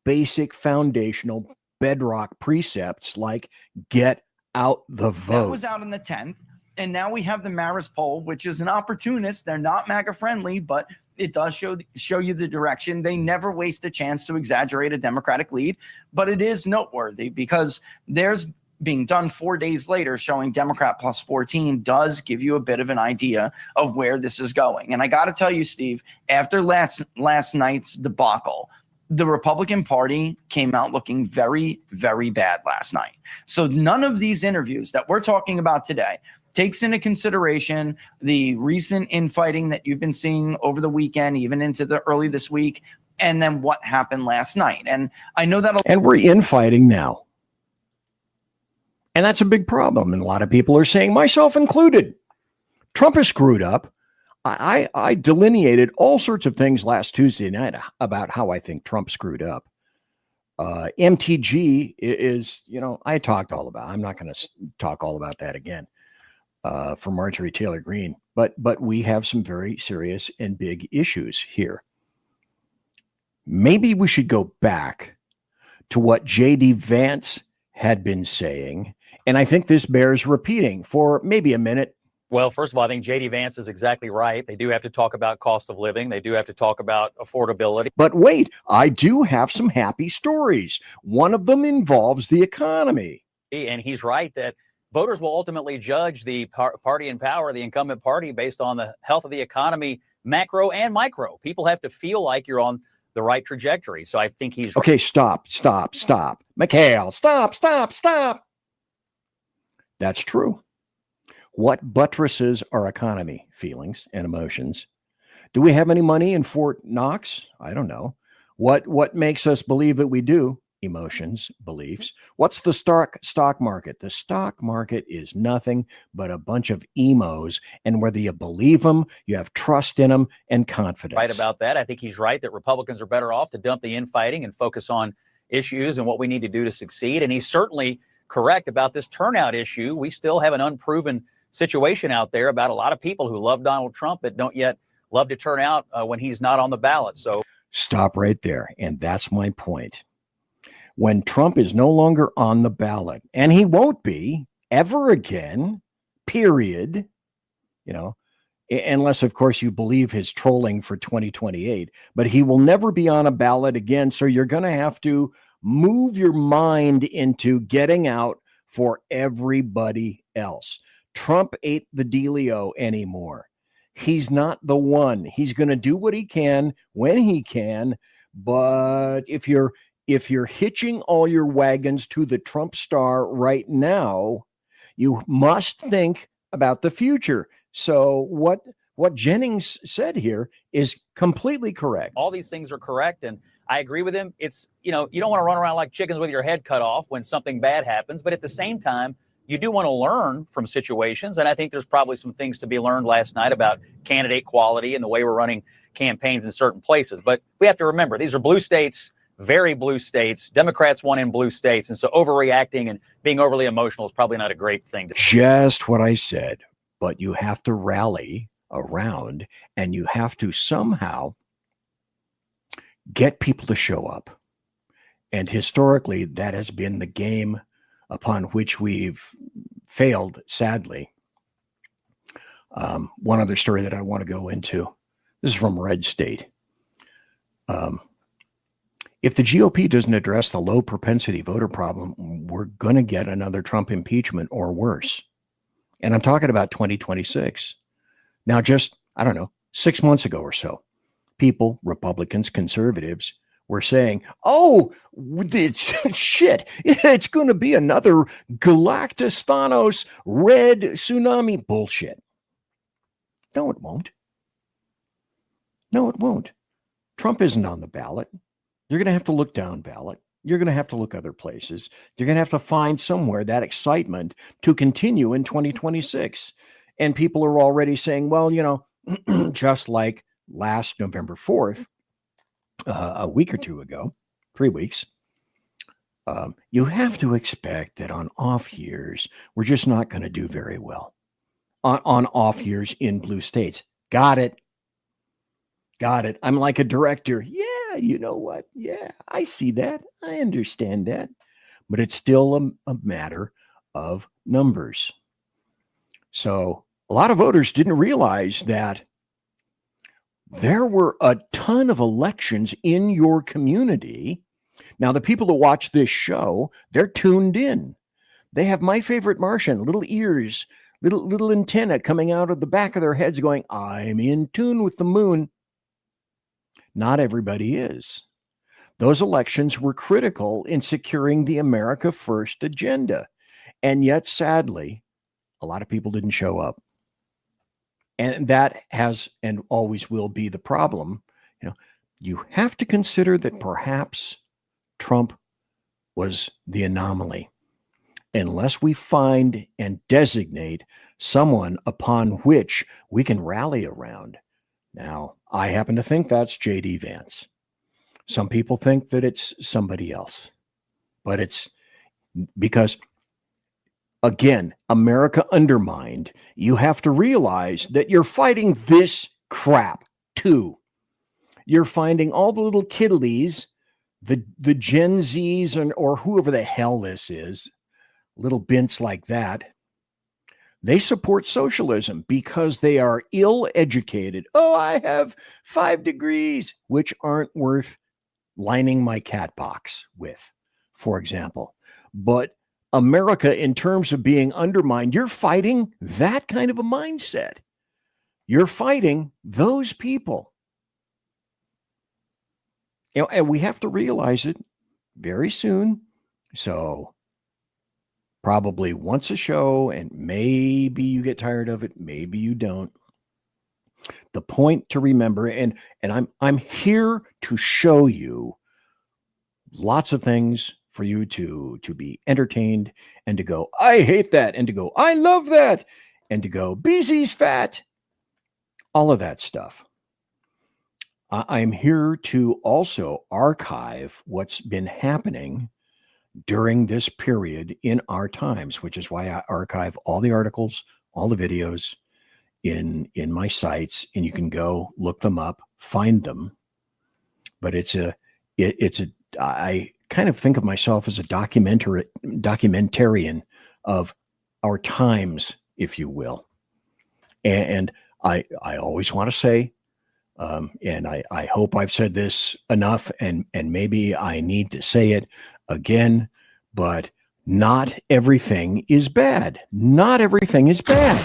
basic foundational bedrock precepts like get out the vote. That was out on the 10th. And now we have the Marist poll, which is an opportunist. They're not MAGA friendly, but it does show you the direction. They never waste a chance to exaggerate a Democratic lead. But it is noteworthy because there's being done 4 days later showing Democrat plus 14 does give you a bit of an idea of where this is going. And I got to tell you, Steve, after last night's debacle, the Republican Party came out looking very, very bad last night. So none of these interviews that we're talking about today takes into consideration the recent infighting that you've been seeing over the weekend, even into the early this week, and then what happened last night. And I know that. And we're infighting now. And that's a big problem. And a lot of people are saying, myself included, Trump is screwed up. I delineated all sorts of things last Tuesday night about how I think Trump screwed up. MTG is, I talked all about. I'm not going to talk all about that again for Marjorie Taylor Greene. But we have some very serious and big issues here. Maybe we should go back to what J.D. Vance had been saying. And I think this bears repeating for maybe a minute. Well, first of all, I think J.D. Vance is exactly right. They do have to talk about cost of living. They do have to talk about affordability. But wait, I do have some happy stories. One of them involves the economy. And he's right that voters will ultimately judge the party in power, the incumbent party, based on the health of the economy, macro and micro. People have to feel like you're on the right trajectory. So I think he's okay. Stop. Mikhail, stop. That's true. What buttresses our economy? Feelings and emotions. Do we have any money in Fort Knox? I don't know. What makes us believe that we do? Emotions, beliefs. What's the stock market? The stock market is nothing but a bunch of emos. And whether you believe them, you have trust in them and confidence. Right about that. I think he's right that Republicans are better off to dump the infighting and focus on issues and what we need to do to succeed. And he's certainly correct about this turnout issue. We still have an unproven situation out there about a lot of people who love Donald Trump but don't yet love to turn out when he's not on the ballot. So stop right there. And that's my point. When Trump is no longer on the ballot, and he won't be ever again, period, unless, of course, you believe his trolling for 2028, but he will never be on a ballot again. So you're going to have to move your mind into getting out for everybody else. Trump ain't the dealio anymore. He's not the one. He's going to do what he can when he can, But if you're hitching all your wagons to the Trump star right now, you must think about the future. So what Jennings said here is completely correct. All these things are correct, and I agree with him. It's, you don't want to run around like chickens with your head cut off when something bad happens, but at the same time, you do want to learn from situations, and I think there's probably some things to be learned last night about candidate quality and the way we're running campaigns in certain places. But we have to remember, these are blue states, very blue states. Democrats won in blue states, and so overreacting and being overly emotional is probably not a great thing to do. Just what I said, but you have to rally around, and you have to somehow get people to show up. And historically, that has been the game upon which we've failed, sadly. One other story that I want to go into. This is from Red State. If the GOP doesn't address the low propensity voter problem, we're going to get another Trump impeachment or worse. And I'm talking about 2026. Now, just, 6 months ago or so, people, Republicans, conservatives, were saying, oh, it's shit. It's going to be another Galactus Thanos red tsunami bullshit. No, it won't. No, it won't. Trump isn't on the ballot. You're going to have to look down ballot. You're going to have to look other places. You're going to have to find somewhere that excitement to continue in 2026. And people are already saying, well, just like last November 4th, a week or two ago, 3 weeks, you have to expect that on off years, we're just not going to do very well. On off years in blue states. Got it. I'm like a director. Yeah, you know what? Yeah, I see that. I understand that. But it's still a matter of numbers. So a lot of voters didn't realize that there were a ton of elections in your community. Now, the people that watch this show, they're tuned in. They have My Favorite Martian, little ears, little antenna coming out of the back of their heads going, I'm in tune with the moon. Not everybody is. Those elections were critical in securing the America First agenda. And yet, sadly, a lot of people didn't show up. And that has and always will be the problem. You have to consider that perhaps Trump was the anomaly. Unless we find and designate someone upon which we can rally around. Now, I happen to think that's J.D. Vance. Some people think that it's somebody else. But it's because, again, America Undermined, you have to realize that you're fighting this crap too. You're finding all the little kiddlies, the Gen Zs or whoever the hell this is, little bints like that. They support socialism because they are ill-educated. Oh, I have 5 degrees, which aren't worth lining my cat box with, for example. But America, in terms of being undermined, you're fighting that kind of a mindset. You're fighting those people. And we have to realize it very soon. So probably once a show, and maybe you get tired of it, maybe you don't. The point to remember, and I'm here to show you lots of things for you to be entertained and to go, I hate that, and to go, I love that, and to go, BZ's fat. All of that stuff. I'm here to also archive what's been happening during this period in our times, which is why I archive all the articles, all the videos in my sites, and you can go look them up, find them. But I kind of think of myself as a documentarian of our times, if you will. And I always want to say, and I hope I've said this enough, and maybe I need to say it again, but not everything is bad. Not everything is bad.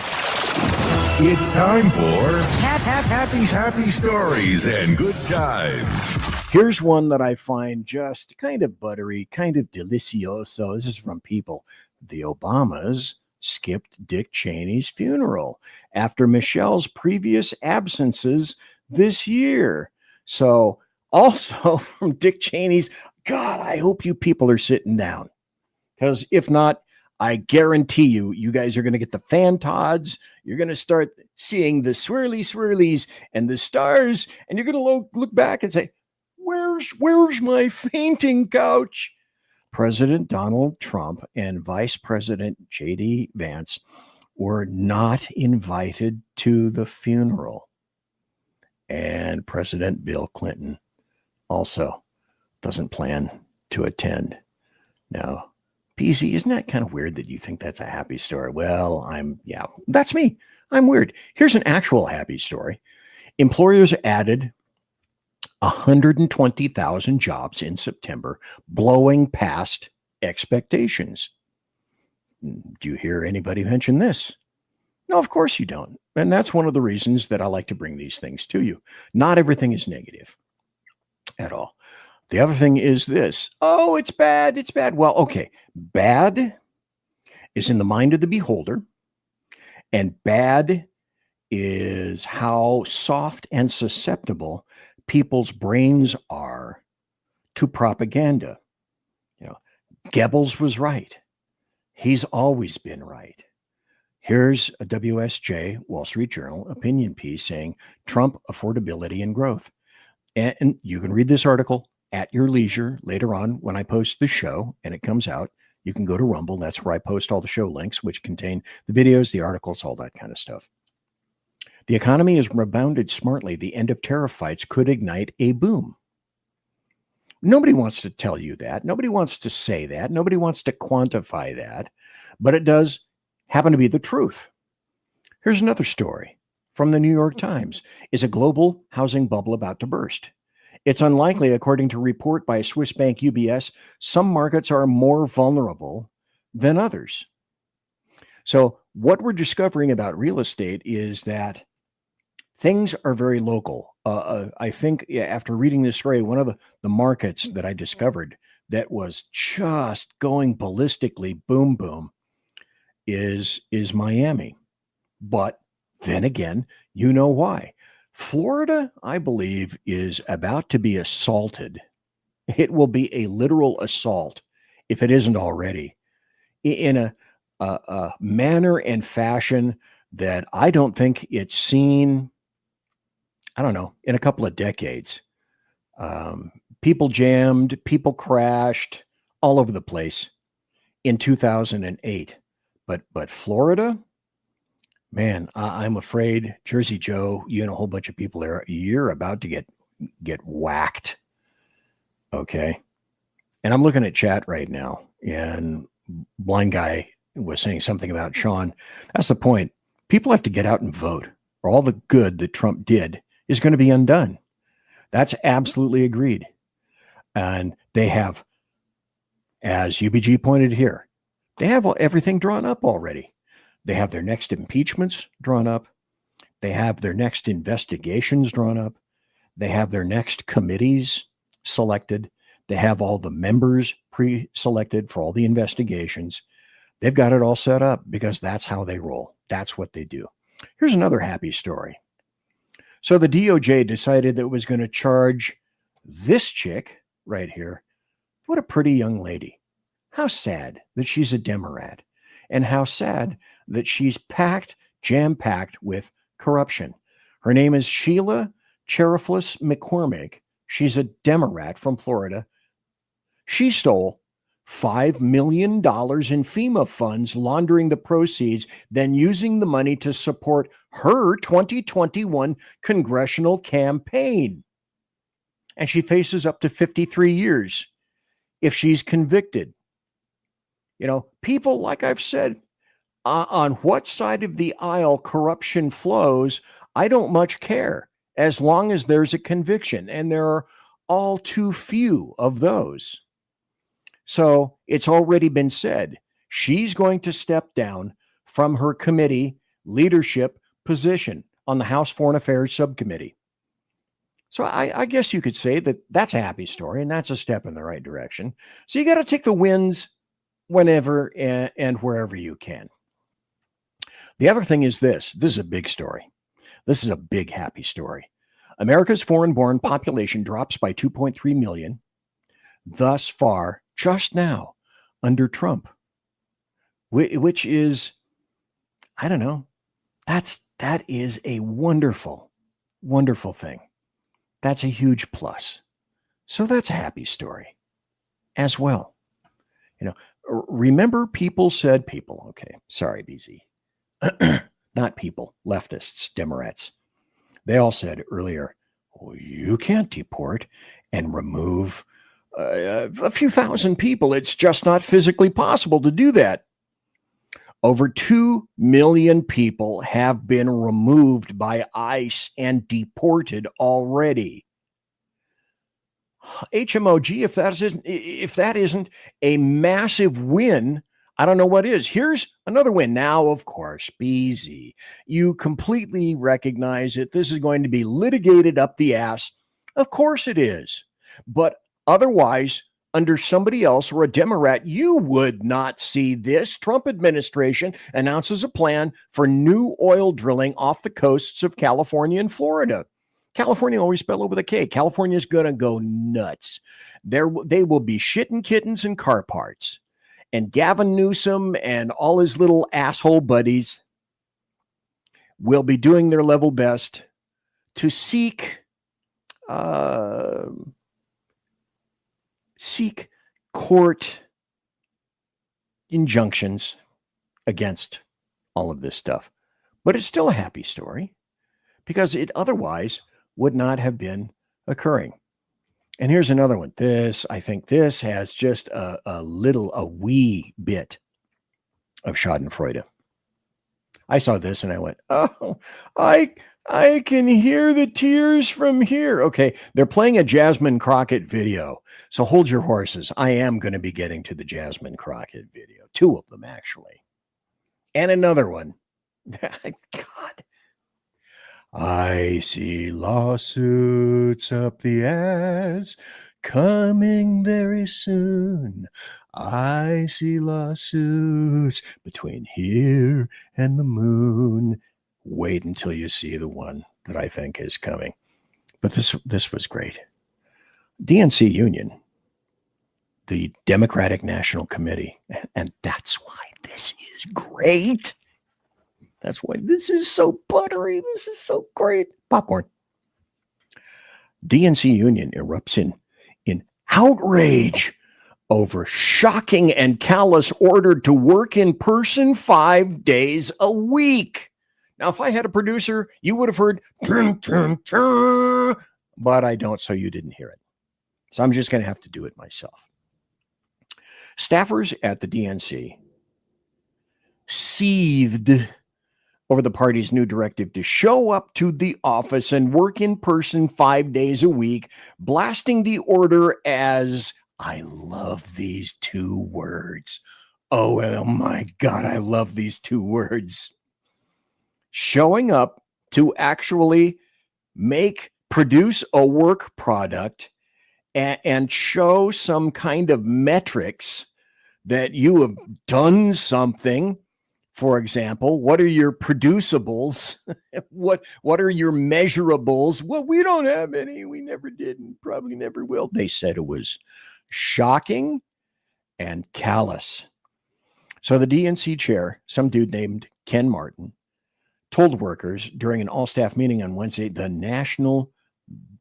It's time for happy stories and good times. Here's one that I find just kind of buttery, kind of delicioso. This is from People. The Obamas skipped Dick Cheney's funeral after Michelle's previous absences this year. So also from Dick Cheney's, God, I hope you people are sitting down, because if not, I guarantee you, you guys are going to get the fan tods. You're going to start seeing the swirlies and the stars, and you're going to look back and say, where's my fainting couch? President Donald Trump and Vice President J.D. Vance were not invited to the funeral. And President Bill Clinton also doesn't plan to attend. Now, PZ, isn't that kind of weird that you think that's a happy story? Well, that's me. I'm weird. Here's an actual happy story. Employers added 120,000 jobs in September, blowing past expectations. Do you hear anybody mention this? No, of course you don't. And that's one of the reasons that I like to bring these things to you. Not everything is negative at all. The other thing is this. Oh, it's bad. It's bad. Well, okay. Bad is in the mind of the beholder, and bad is how soft and susceptible people's brains are to propaganda. Goebbels was right. He's always been right. Here's a WSJ, Wall Street Journal, opinion piece saying Trump affordability and growth. And you can read this article at your leisure later on when I post the show and it comes out. You can go to Rumble. That's where I post all the show links, which contain the videos, the articles, all that kind of stuff. The economy has rebounded smartly. The end of tariff fights could ignite a boom. Nobody wants to tell you that. Nobody wants to say that. Nobody wants to quantify that. But it does happen to be the truth. Here's another story from the New York Times. Is a global housing bubble about to burst? It's unlikely, according to a report by Swiss bank UBS. Some markets are more vulnerable than others. So what we're discovering about real estate is that things are very local. I think after reading this story, one of the markets that I discovered that was just going ballistically boom, boom is Miami. But then again, you know why. Florida, I believe, is about to be assaulted. It will be a literal assault, if it isn't already, in a manner and fashion that I don't think it's seen, I don't know, in a couple of decades. People jammed, people crashed all over the place in 2008. But Florida, man, I'm afraid, Jersey Joe, you and a whole bunch of people there, you're about to get whacked. Okay. And I'm looking at chat right now, and Blind Guy was saying something about Sean. That's the point. People have to get out and vote, or all the good that Trump did is going to be undone. That's absolutely agreed. And they have, as UBG pointed here, they have everything drawn up already. They have their next impeachments drawn up. They have their next investigations drawn up. They have their next committees selected. They have all the members pre-selected for all the investigations. They've got it all set up because that's how they roll. That's what they do. Here's another happy story. So the DOJ decided that it was going to charge this chick right here. What a pretty young lady. How sad that she's a Democrat, and how sad that she's jam-packed with corruption. Her name is Sheila Cheriflis McCormick. She's a Democrat from Florida. She stole $5 million in FEMA funds, laundering the proceeds, then using the money to support her 2021 congressional campaign. And she faces up to 53 years if she's convicted. People, like I've said, on what side of the aisle corruption flows, I don't much care, as long as there's a conviction, and there are all too few of those. So it's already been said, she's going to step down from her committee leadership position on the House Foreign Affairs Subcommittee. So I guess you could say that that's a happy story, and that's a step in the right direction. So you got to take the wins whenever and wherever you can. The other thing is this. This is a big story. This is a big happy story. America's foreign-born population drops by 2.3 million thus far, just now, under Trump, which is, I don't know, that is a wonderful, wonderful thing. That's a huge plus. So that's a happy story as well. You know, remember okay, sorry, BZ. Not people, leftists, Democrats. They all said earlier, well, you can't deport and remove a few thousand people. It's just not physically possible to do that. Over 2 million people have been removed by ICE and deported already. HMOG, if that isn't a massive win, I don't know what is. Here's another win. Now, of course, BZ, you completely recognize it. This is going to be litigated up the ass. Of course it is. But otherwise, under somebody else or a Democrat, you would not see this. Trump administration announces a plan for new oil drilling off the coasts of California and Florida. California always spelled over the K. California is going to go nuts. They will be shitting kittens and car parts. And Gavin Newsom and all his little asshole buddies will be doing their level best to seek court injunctions against all of this stuff. But it's still a happy story because it otherwise would not have been occurring. And here's another one. I think this has just a wee bit of schadenfreude. I saw this and I went, oh, I can hear the tears from here. Okay, they're playing a Jasmine Crockett video. So hold your horses. I am going to be getting to the Jasmine Crockett video. 2 of them, actually. And another one. God. I see lawsuits up the ass coming very soon. I see lawsuits between here and the moon. Wait until you see the one that I think is coming. But this was great. DNC Union, the Democratic National Committee, and that's why this is great. That's why this is so buttery. This is so great. Popcorn. DNC Union erupts in outrage over shocking and callous order to work in person 5 days a week. Now, if I had a producer, you would have heard, but I don't, so you didn't hear it. So I'm just going to have to do it myself. Staffers at the DNC seethed over the party's new directive to show up to the office and work in person 5 days a week, blasting the order as, I love these 2 words. Oh my God, I love these 2 words. Showing up to actually produce a work product and show some kind of metrics that you have done something. For example, what are your producibles? What are your measurables? Well, we don't have any. We never did and probably never will. They said it was shocking and callous. So the DNC chair, some dude named Ken Martin, told workers during an all-staff meeting on Wednesday, the National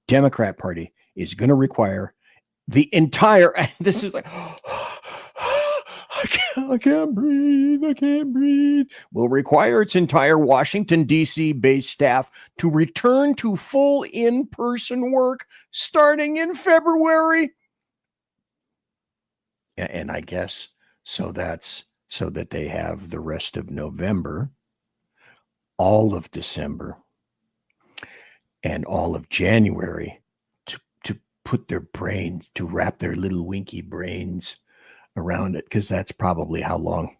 Democrat Party is going to require the entire, this is like, I can't breathe. Will require its entire Washington, D.C. based staff to return to full in-person work starting in February. And I guess so that they have the rest of November, all of December, and all of January to put their brains, to wrap their little winky brains around it, because that's probably how long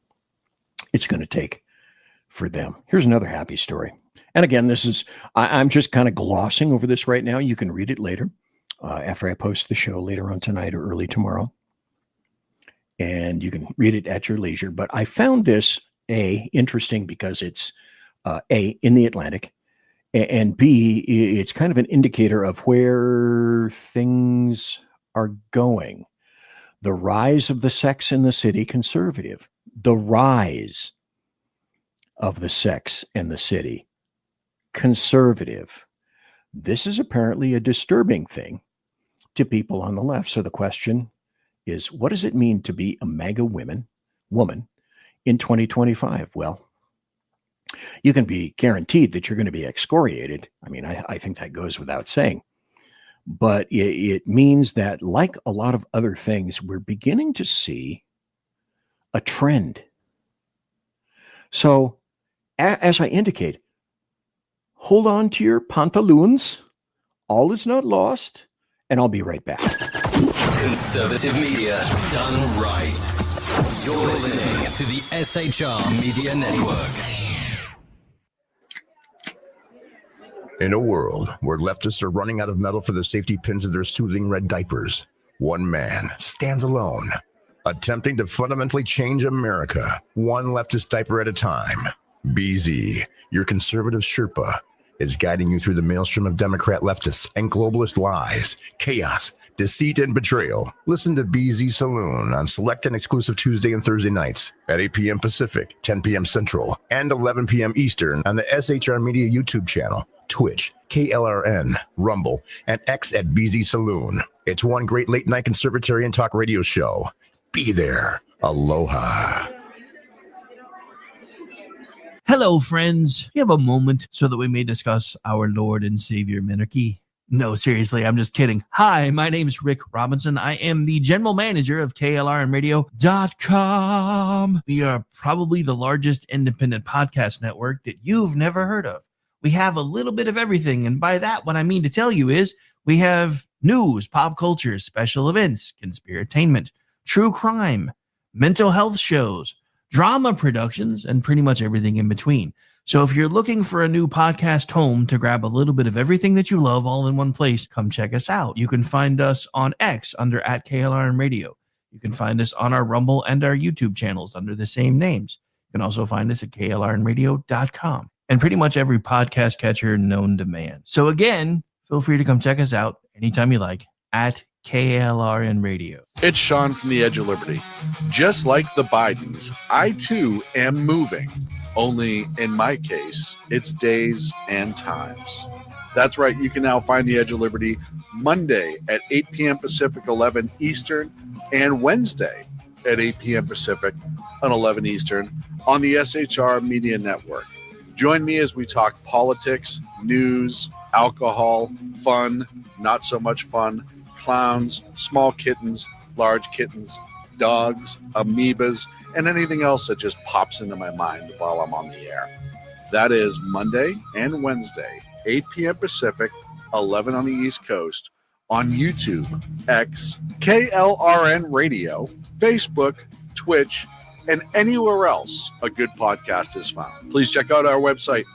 it's going to take for them. Here's another happy story. And again, this is, I'm just kind of glossing over this right now. You can read it later after I post the show later on tonight or early tomorrow. And you can read it at your leisure. But I found this, A, interesting because it's A, in the Atlantic, and B, it's kind of an indicator of where things are going. The rise of the sex in the city conservative. The rise of the sex in the city conservative. This is apparently a disturbing thing to people on the left. So the question is, what does it mean to be a MAGA woman in 2025? Well, you can be guaranteed that you're going to be excoriated. I mean, I think that goes without saying. But it means that, like a lot of other things, we're beginning to see a trend. So, as I indicate, hold on to your pantaloons. All is not lost. And I'll be right back. Conservative media done right. You're listening to the SHR Media Network. In a world where leftists are running out of metal for the safety pins of their soothing red diapers, one man stands alone, attempting to fundamentally change America, one leftist diaper at a time. BZ, your conservative Sherpa, is guiding you through the maelstrom of Democrat leftists and globalist lies, chaos, deceit, and betrayal. Listen to BZ Saloon on select and exclusive Tuesday and Thursday nights at 8 p.m. Pacific, 10 p.m. Central, and 11 p.m. Eastern on the SHR Media YouTube channel, Twitch, KLRN, Rumble, and X at BZ Saloon. It's one great late-night conservatarian talk radio show. Be there. Aloha. Hello, friends. You have a moment so that we may discuss our Lord and Savior Minarchy? No, seriously, I'm just kidding. Hi, my name is Rick Robinson. I am the general manager of KLRNradio.com. We are probably the largest independent podcast network that you've never heard of. We have a little bit of everything, and by that, what I mean to tell you is we have news, pop culture, special events, conspiratainment, true crime, mental health shows, drama productions, and pretty much everything in between. So if you're looking for a new podcast home to grab a little bit of everything that you love all in one place, come check us out. You can find us on X under @KLRN You can find us on our Rumble and our YouTube channels under the same names. You can also find us at KLRNradio.com and pretty much every podcast catcher known to man. So again, feel free to come check us out anytime you like at KLRN Radio. It's Sean from the Edge of Liberty. Just like the Bidens, I too am moving. Only in my case, it's days and times. That's right. You can now find the Edge of Liberty Monday at 8 p.m. Pacific, 11 Eastern, and Wednesday at 8 p.m. Pacific on 11 Eastern on the SHR Media Network. Join me as we talk politics, news, alcohol, fun, not so much fun, clowns, small kittens, large kittens, dogs, amoebas, and anything else that just pops into my mind while I'm on the air. That is Monday and Wednesday, 8 p.m. Pacific, 11 on the East Coast, on YouTube, X, KLRN Radio, Facebook, Twitch, and anywhere else a good podcast is found. Please check out our website,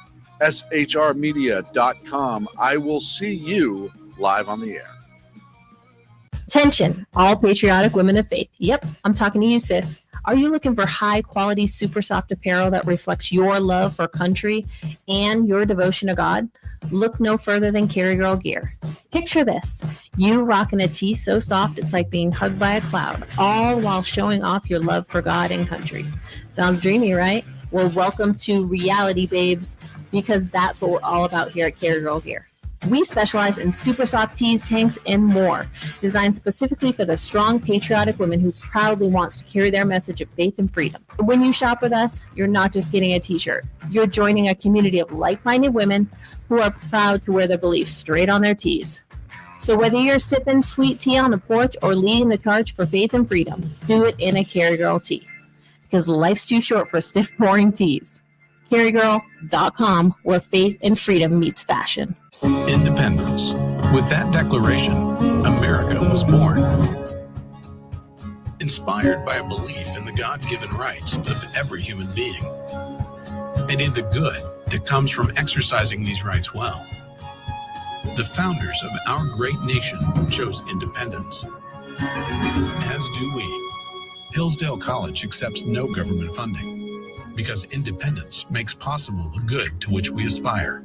shrmedia.com. I will see you live on the air. Attention, all patriotic women of faith. Yep, I'm talking to you, sis. Are you looking for high-quality, super soft apparel that reflects your love for country and your devotion to God? Look no further than Carry Girl Gear. Picture this. You rocking a tee so soft it's like being hugged by a cloud, all while showing off your love for God and country. Sounds dreamy, right? Well, welcome to reality, babes, because that's what we're all about here at Carry Girl Gear. We specialize in super soft tees, tanks, and more, designed specifically for the strong, patriotic woman who proudly wants to carry their message of faith and freedom. When you shop with us, you're not just getting a t-shirt. You're joining a community of like-minded women who are proud to wear their beliefs straight on their tees. So whether you're sipping sweet tea on the porch or leading the charge for faith and freedom, do it in a Carry Girl tee. Because life's too short for stiff, boring tees. CarryGirl.com, where faith and freedom meets fashion. Independence. With that declaration, America was born. Inspired by a belief in the God-given rights of every human being. and in the good that comes from exercising these rights well. The founders of our great nation chose independence, as do we. Hillsdale College accepts no government funding because independence makes possible the good to which we aspire.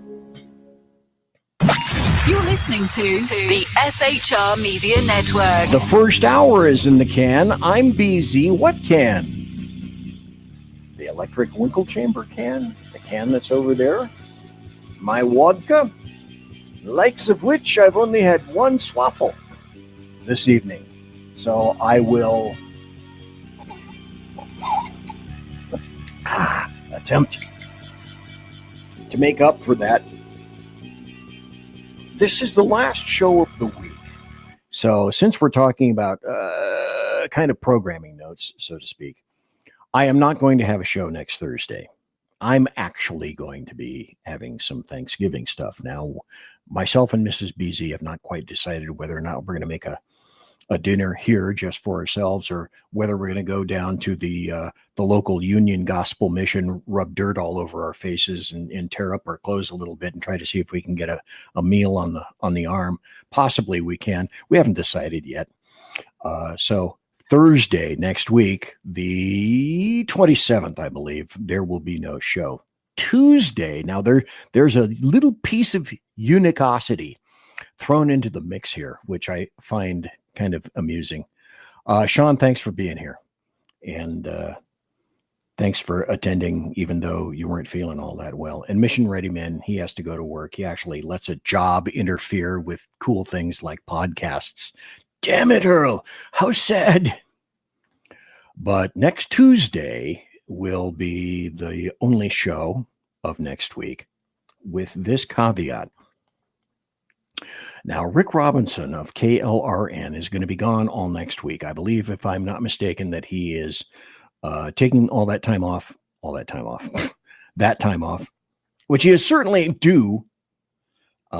You're listening to the SHR Media Network. The first hour is in the can. I'm BZ. What can? The electric winkle chamber can? The can that's over there? My vodka? Likes of which I've only had one swaffle this evening. So I will attempt to make up for that. This is the last show of the week. So since we're talking about kind of programming notes, so to speak, I am not going to have a show next Thursday. I'm actually going to be having some Thanksgiving stuff. Now, myself and Mrs. BZ have not quite decided whether or not we're going to make a dinner here just for ourselves, or whether we're going to go down to the local Union Gospel Mission, rub dirt all over our faces and tear up our clothes a little bit and try to see if we can get a meal on the arm. Possibly we can. We haven't decided yet. So Thursday next week, the 27th, I believe, there will be no show. Tuesday, now there's a little piece of unicosity thrown into the mix here, which I find kind of amusing. Sean, thanks for being here. And thanks for attending, even though you weren't feeling all that well. And Mission Ready Man, he has to go to work. He actually lets a job interfere with cool things like podcasts. Damn it, Earl. How sad. But next Tuesday will be the only show of next week, with this caveat. Now, Rick Robinson of KLRN is going to be gone all next week. I believe, if I'm not mistaken, that he is taking that time off, which he is certainly due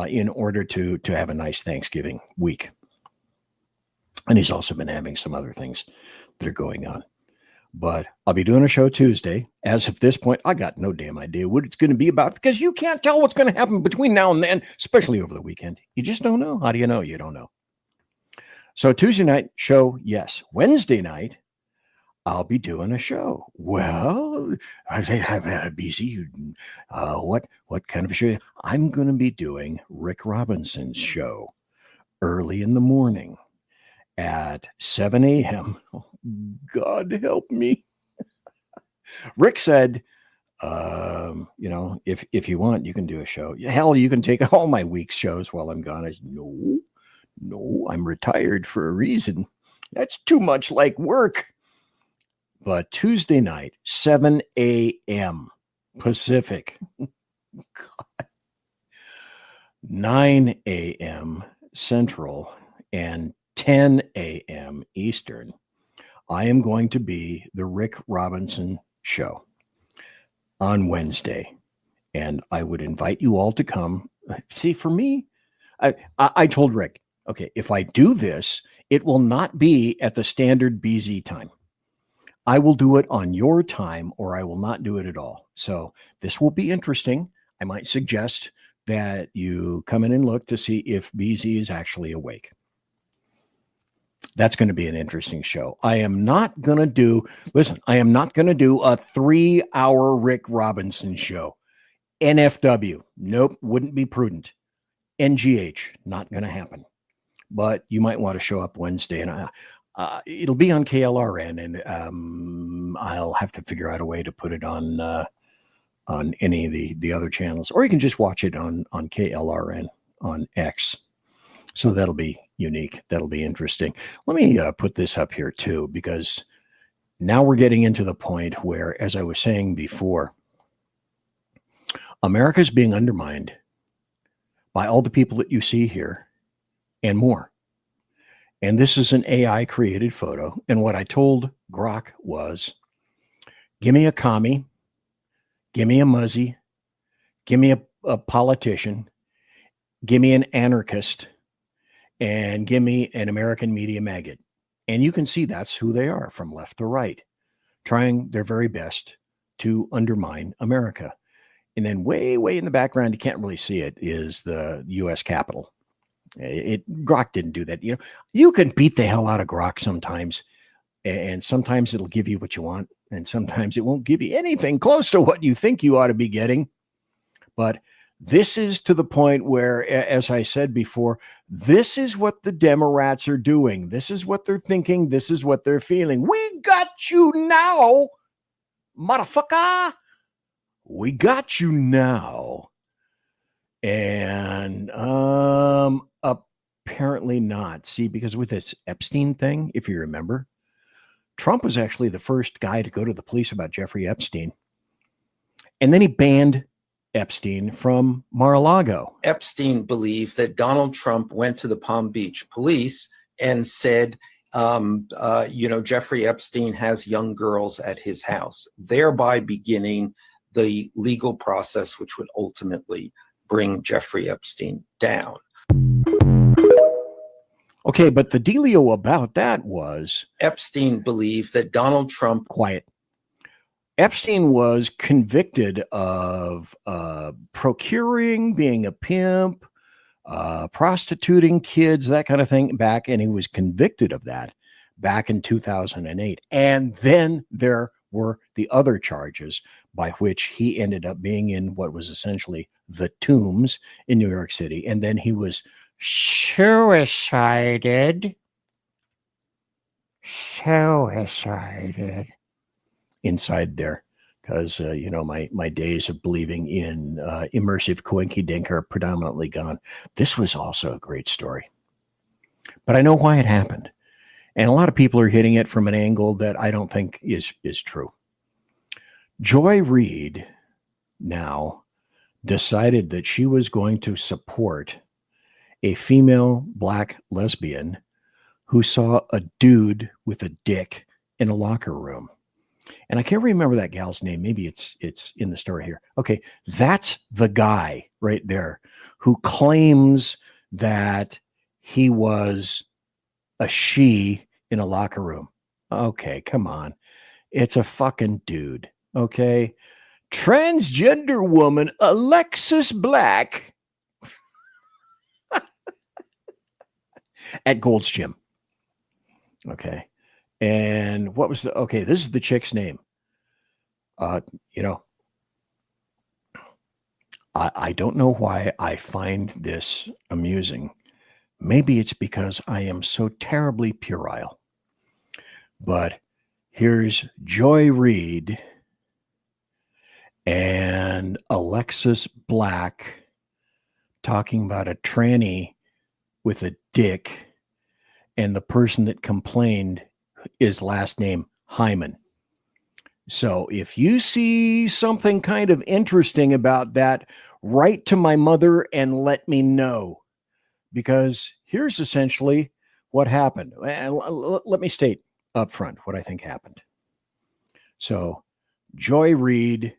in order to have a nice Thanksgiving week. And he's also been having some other things that are going on. But I'll be doing a show Tuesday. As of this point, I got no damn idea what it's going to be about, because you can't tell what's going to happen between now and then, especially over the weekend. You just don't know. How do you know? You don't know. So Tuesday night show, yes. Wednesday night, I'll be doing a show. Well, I have busy. What kind of a show? I'm going to be doing Rick Robinson's show early in the morning at 7 a.m. Oh, God help me. Rick said, if you want, you can do a show. Hell, you can take all my week's shows while I'm gone. I said, no, I'm retired for a reason. That's too much like work. But Tuesday night, 7 a.m. Pacific, 9 a.m. Central, and 10 a.m. Eastern, I am going to be the Rick Robinson show on Wednesday. And I would invite you all to come. See, for me, I told Rick, okay, if I do this, it will not be at the standard BZ time. I will do it on your time, or I will not do it at all. So this will be interesting. I might suggest that you come in and look to see if BZ is actually awake. That's going to be an interesting show. I am not going to do a 3-hour Rick Robinson show. NFW, nope, wouldn't be prudent. NGH, not going to happen. But you might want to show up Wednesday, and it'll be on KLRN, and I'll have to figure out a way to put it on any of the other channels, or you can just watch it on KLRN on X. So that'll be unique. That'll be interesting. Let me put this up here too, because now we're getting into the point where, as I was saying before, America's being undermined by all the people that you see here and more. And this is an AI created photo. And what I told Grok was, give me a commie, give me a muzzy, give me a politician, give me an anarchist, and give me an American media maggot. And you can see that's who they are, from left to right, trying their very best to undermine America. And then way, way in the background, you can't really see it, is the U.S. Capitol. Grok didn't do that. You can beat the hell out of Grok sometimes, and sometimes it'll give you what you want, and sometimes it won't give you anything close to what you think you ought to be getting. But this is to the point where, as I said before, this is what the Democrats are doing. This is what they're thinking. This is what they're feeling. We got you now, motherfucker. We got you now. And apparently not. See, because with this Epstein thing, if you remember, Trump was actually the first guy to go to the police about Jeffrey Epstein. And then he banned Epstein from Mar-a-Lago. Epstein believed that Donald Trump went to the Palm Beach police and said, Jeffrey Epstein has young girls at his house, thereby beginning the legal process, which would ultimately bring Jeffrey Epstein down. Okay, but the dealio about that was Epstein believed that Donald Trump... Quiet. Epstein was convicted of procuring, being a pimp, prostituting kids, that kind of thing and he was convicted of that back in 2008. And then there were the other charges by which he ended up being in what was essentially the Tombs in New York City. And then he was suicided inside there, because my days of believing in immersive coinky dink are predominantly gone. This was also a great story, but I know why it happened, and a lot of people are hitting it from an angle that I don't think is true. Joy Reid now decided that she was going to support a female black lesbian who saw a dude with a dick in a locker room. And I can't remember that gal's name. Maybe it's in the story here. Okay, that's the guy right there who claims that he was a she in a locker room. Okay, come on. It's a fucking dude. Okay. Transgender woman Alexis Black at Gold's Gym. Okay. And what was this is the chick's name. I don't know why I find this amusing. Maybe it's because I am so terribly puerile. But here's Joy Reid and Alexis Black talking about a tranny with a dick, and the person that complained is last name Hyman. So if you see something kind of interesting about that, write to my mother and let me know, because here's essentially what happened. Let me state up front what I think happened. So Joy Reid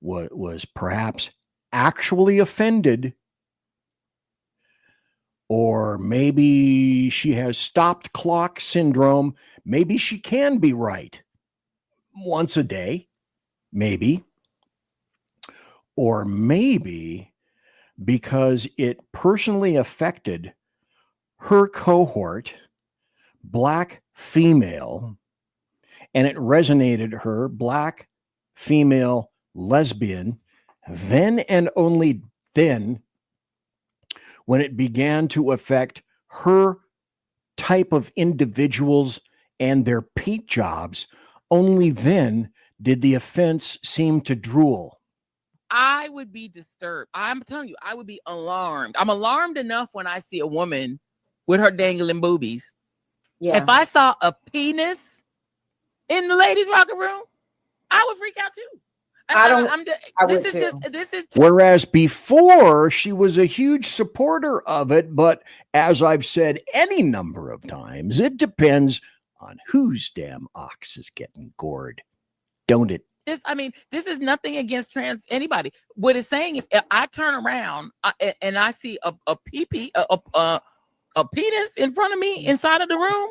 was perhaps actually offended, or maybe she has stopped clock syndrome. Maybe she can be right once a day, maybe. Or maybe because it personally affected her cohort, black female, and it resonated her, black female lesbian, then and only then, when it began to affect her type of individuals and their peak jobs, only then did the offense seem to drool. I would be disturbed. I'm telling you, I would be alarmed. I'm alarmed enough when I see a woman with her dangling boobies. Yeah. If I saw a penis in the ladies' locker room, I would freak out too. Whereas before, she was a huge supporter of it, but as I've said any number of times, it depends on whose damn ox is getting gored, don't it? This is nothing against trans anybody. What it's saying is, if I turn around and I see a penis in front of me inside of the room,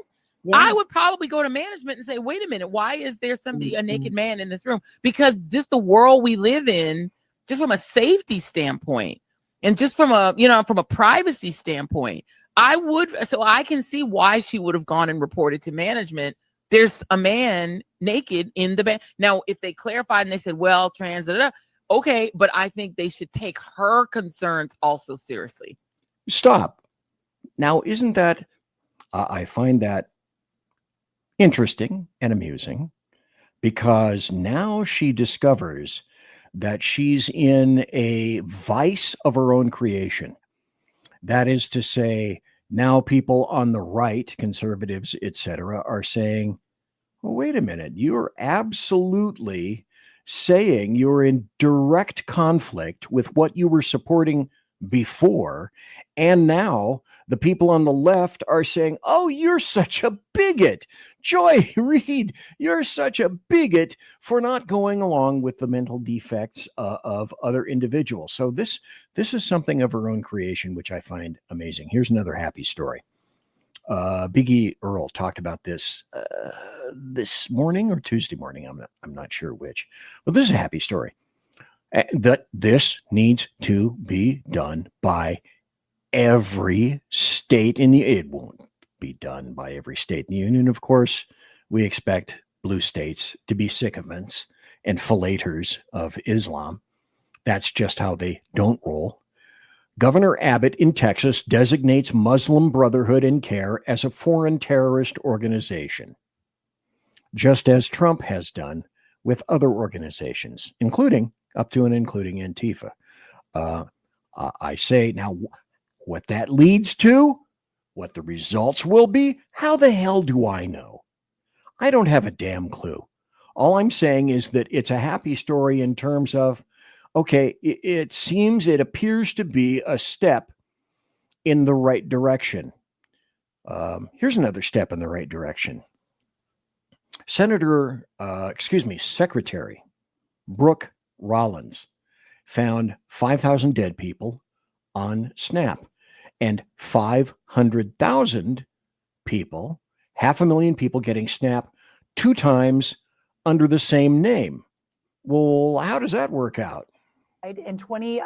I would probably go to management and say, wait a minute, why is there a naked man in this room? Because just the world we live in just from a safety standpoint, and just from a privacy standpoint, so I can see why she would have gone and reported to management. There's a man naked in the bed. Now, if they clarified and they said, well, okay, but I think they should take her concerns also seriously. Stop. Now, isn't that, I find that interesting and amusing, because now she discovers that she's in a vice of her own creation. That is to say, now people on the right, conservatives, etc., are saying, well, wait a minute, you're absolutely saying you're in direct conflict with what you were supporting before. And now the people on the left are saying, oh, you're such a bigot. Joy Reid, you're such a bigot for not going along with the mental defects of other individuals. So this is something of her own creation, which I find amazing. Here's another happy story. Biggie Earl talked about this this morning or Tuesday morning. I'm not sure which. But this is a happy story. That this needs to be done by every state in the, it won't be done by every state in the union. Of course, we expect blue states to be sycophants and fillators of Islam. That's just how they don't roll. Governor Abbott in Texas designates Muslim Brotherhood in Care as a foreign terrorist organization, just as Trump has done with other organizations, including up to and including Antifa. I say now, what that leads to, what the results will be, how the hell do I know? I don't have a damn clue. All I'm saying is that it's a happy story in terms of, okay, it appears to be a step in the right direction. Here's another step in the right direction. Secretary Brooke Rollins found 5,000 dead people on Snap and 500,000 people, 500,000 people getting Snap 2 times under the same name. Well, how does that work out? And 20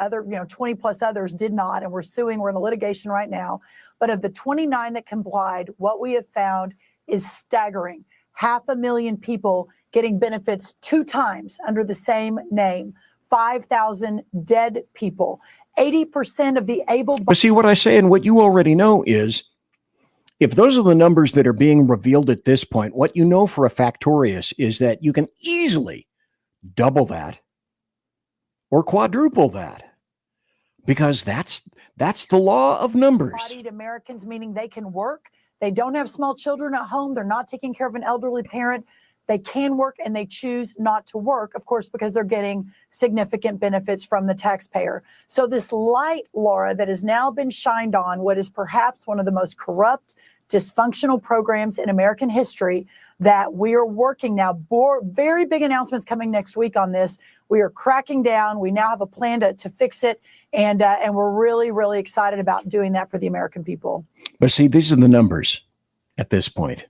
plus others did not, and we're suing. We're in a litigation right now. But of the 29 that complied, what we have found is staggering. 500,000 people getting benefits 2 times under the same name. 5,000 dead people. 80% of the able. But see, what I say and what you already know is, if those are the numbers that are being revealed at this point, what you know for a factorious is that you can easily double that or quadruple that, because that's the law of numbers. Embodied Americans, meaning they can work. They don't have small children at home. They're not taking care of an elderly parent. They can work and they choose not to work, of course, because they're getting significant benefits from the taxpayer. So this light, Laura, that has now been shined on what is perhaps one of the most corrupt, dysfunctional programs in American history, that we are working now. Very big announcements coming next week on this. We are cracking down. We now have a plan to fix it. And we're really, really excited about doing that for the American people. But see, these are the numbers at this point.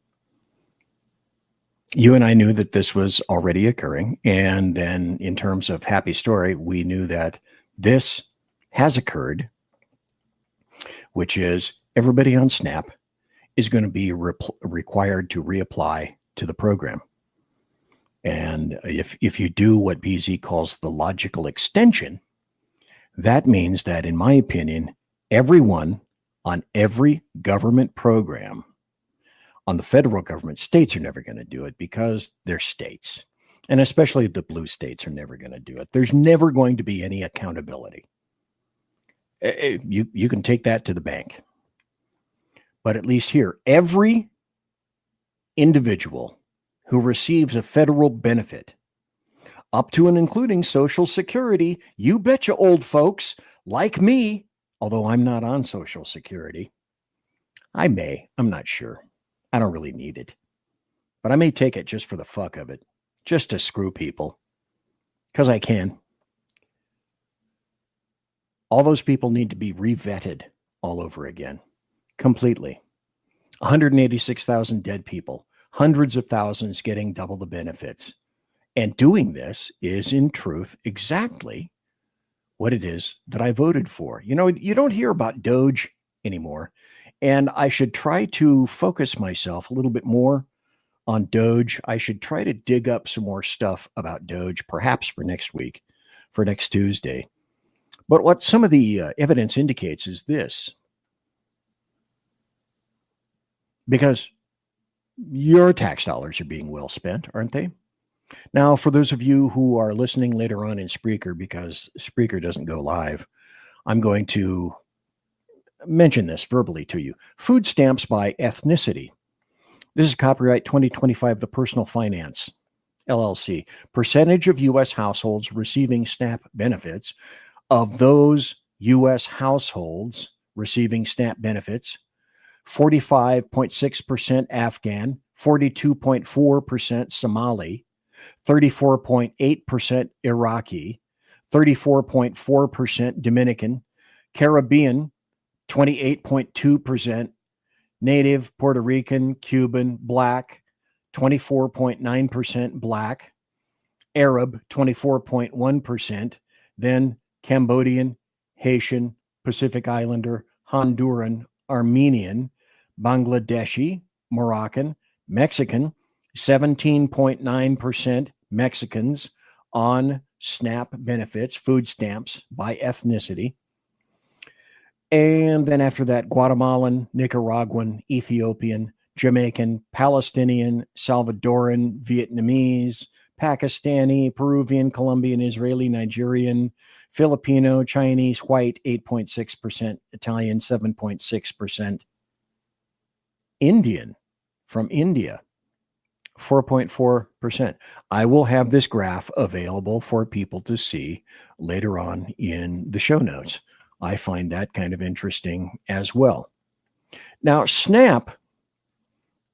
You and I knew that this was already occurring. And then in terms of happy story, we knew that this has occurred, which is everybody on Snap is going to be required to reapply to the program. And if you do what BZ calls the logical extension, that means that, in my opinion, everyone on every government program, on the federal government, states are never going to do it because they're states. And especially the blue states are never going to do it. There's never going to be any accountability. You can take that to the bank. But at least here, every individual who receives a federal benefit, up to and including Social Security, you betcha, old folks like me, although I'm not on Social Security. I'm not sure. I don't really need it. But I may take it just for the fuck of it, just to screw people, because I can. All those people need to be revetted all over again, completely. 186,000 dead people, hundreds of thousands getting double the benefits. And doing this is, in truth, exactly what it is that I voted for. You know, you don't hear about Doge anymore, and I should try to focus myself a little bit more on Doge. I should try to dig up some more stuff about Doge, perhaps for next week, for next Tuesday. But what some of the evidence indicates is this. Because your tax dollars are being well spent, aren't they? Now, for those of you who are listening later on in Spreaker, because Spreaker doesn't go live, I'm going to mention this verbally to you. Food stamps by ethnicity. This is copyright 2025, The Personal Finance, LLC. Percentage of U.S. households receiving SNAP benefits. Of those U.S. households receiving SNAP benefits, 45.6% Afghan, 42.4% Somali, 34.8% Iraqi, 34.4% Dominican, Caribbean, 28.2%, Native, Puerto Rican, Cuban, Black, 24.9% Black, Arab, 24.1%, then Cambodian, Haitian, Pacific Islander, Honduran, Armenian, Bangladeshi, Moroccan, Mexican, 17.9% Mexicans on SNAP benefits, food stamps by ethnicity. And then after that, Guatemalan, Nicaraguan, Ethiopian, Jamaican, Palestinian, Salvadoran, Vietnamese, Pakistani, Peruvian, Colombian, Israeli, Nigerian, Filipino, Chinese, white, 8.6%, Italian, 7.6%, Indian from India, 4.4%. I will have this graph available for people to see later on in the show notes. I find that kind of interesting as well. Now, SNAP,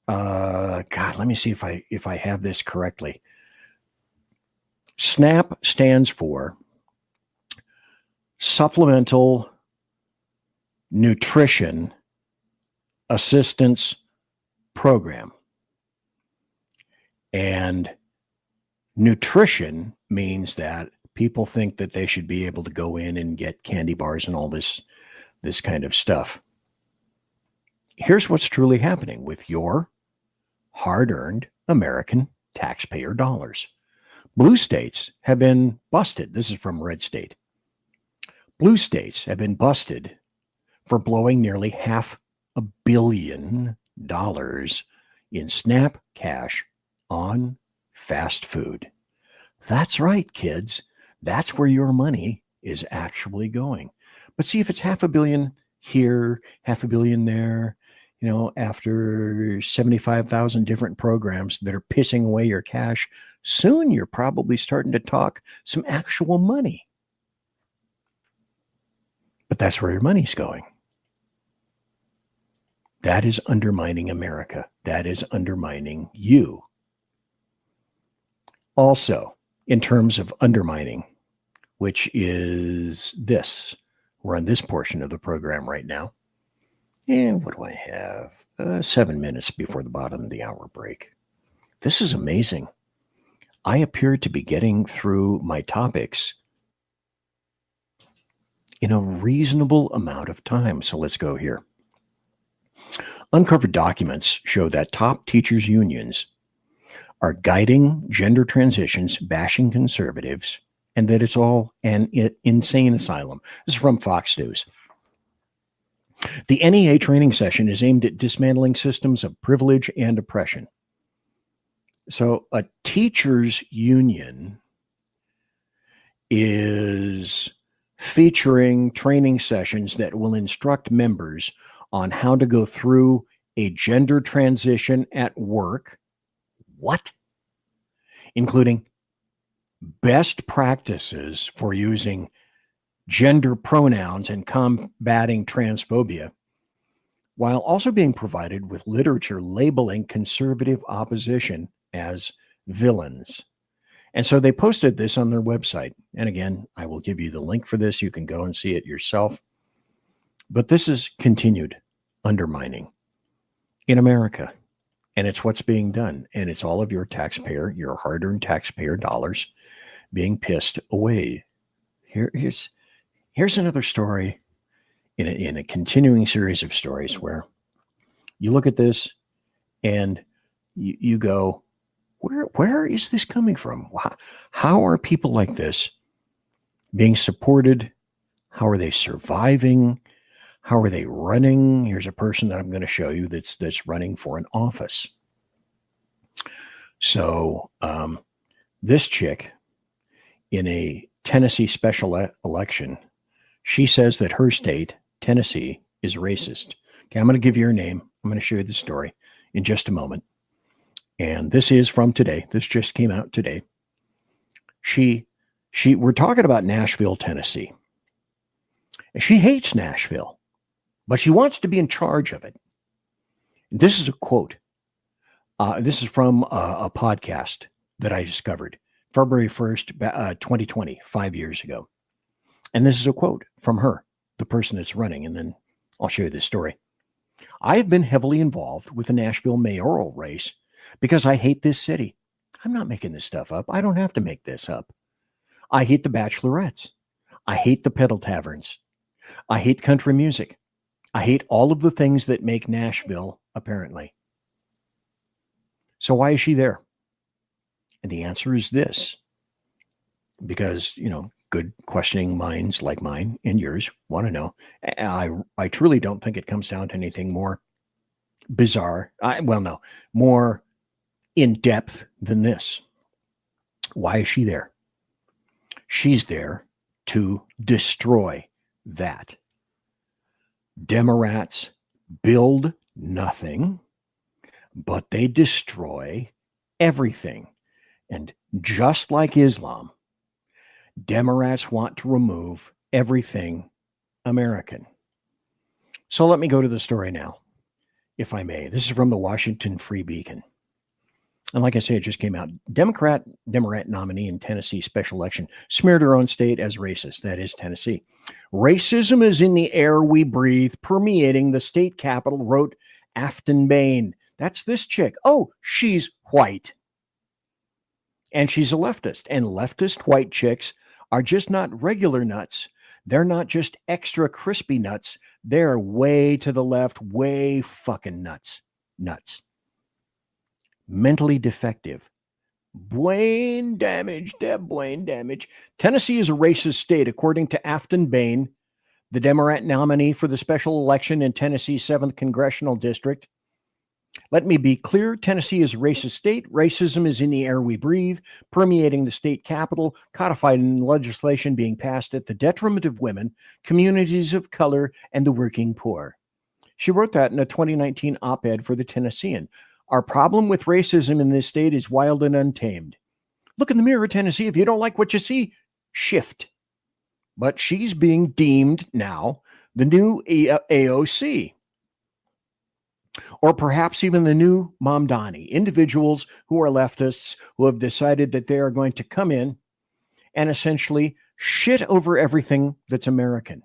God, let me see if I have this correctly. SNAP stands for Supplemental Nutrition Assistance Program. And nutrition means that people think that they should be able to go in and get candy bars and all this kind of stuff. Here's what's truly happening with your hard-earned American taxpayer dollars. Blue states have been busted. This is from Red State. Blue states have been busted for blowing nearly $500 million in SNAP cash on fast food. That's right, kids. That's where your money is actually going. But see, if it's $500 million here, $500 million there, you know, after 75,000 different programs that are pissing away your cash, soon you're probably starting to talk some actual money. But that's where your money's going. That is undermining America. That is undermining you. Also, in terms of undermining, which is this, we're on this portion of the program right now. And what do I have? 7 minutes before the bottom of the hour break. This is amazing. I appear to be getting through my topics in a reasonable amount of time. So let's go here. Uncovered documents show that top teachers' unions are guiding gender transitions, bashing conservatives, and that it's all an insane asylum. This is from Fox News. The NEA training session is aimed at dismantling systems of privilege and oppression. So a teachers' union is featuring training sessions that will instruct members on how to go through a gender transition at work. What? Including best practices for using gender pronouns and combating transphobia, while also being provided with literature labeling conservative opposition as villains. And so they posted this on their website. And again, I will give you the link for this. You can go and see it yourself. But this is continued undermining in America. And it's what's being done. And it's all of your taxpayer, your hard-earned taxpayer dollars being pissed away. Here's Here's another story in a continuing series of stories where you look at this and you go, where is this coming from? How are people like this being supported? How are they surviving? How are they running? Here's a person that I'm going to show you that's running for an office. So this chick in a Tennessee special election, she says that her state, Tennessee, is racist. Okay, I'm going to give you her name. I'm going to show you the story in just a moment. And this is from today. This just came out today. We're talking about Nashville, Tennessee. She hates Nashville, but she wants to be in charge of it. This is a quote. This is from a podcast that I discovered February 1st, 2020, 5 years ago. And this is a quote from her, the person that's running. And then I'll show you this story. I have been heavily involved with the Nashville mayoral race because I hate this city. I'm not making this stuff up. I don't have to make this up. I hate the bachelorettes. I hate the pedal taverns. I hate country music. I hate all of the things that make Nashville, apparently. So why is she there? And the answer is this. Because, good questioning minds like mine and yours want to know. I truly don't think it comes down to anything more bizarre. More in depth than this. Why is she there? She's there to destroy that. Democrats build nothing, but they destroy everything. And just like Islam, Democrats want to remove everything American. So let me go to the story now, if I may. This is from the Washington Free Beacon. And like I say, it just came out. Democrat nominee in Tennessee special election smeared her own state as racist. That is Tennessee. Racism is in the air we breathe, permeating the state capital, wrote Afton Bain. That's this chick. Oh, she's white. And she's a leftist. And leftist white chicks are just not regular nuts. They're not just extra crispy nuts. They're way to the left, way fucking nuts. Nuts. Mentally defective. Brain damage. Brain damage. Tennessee is a racist state, according to Afton Bain, the Democrat nominee for the special election in Tennessee's 7th Congressional District. Let me be clear. Tennessee is a racist state. Racism is in the air we breathe, permeating the state capital, codified in legislation being passed at the detriment of women, communities of color, and the working poor. She wrote that in a 2019 op-ed for the Tennessean. Our problem with racism in this state is wild and untamed. Look in the mirror, Tennessee. If you don't like what you see, shift. But she's being deemed now the new AOC. Or perhaps even the new Mamdani, individuals who are leftists who have decided that they are going to come in and essentially shit over everything that's American.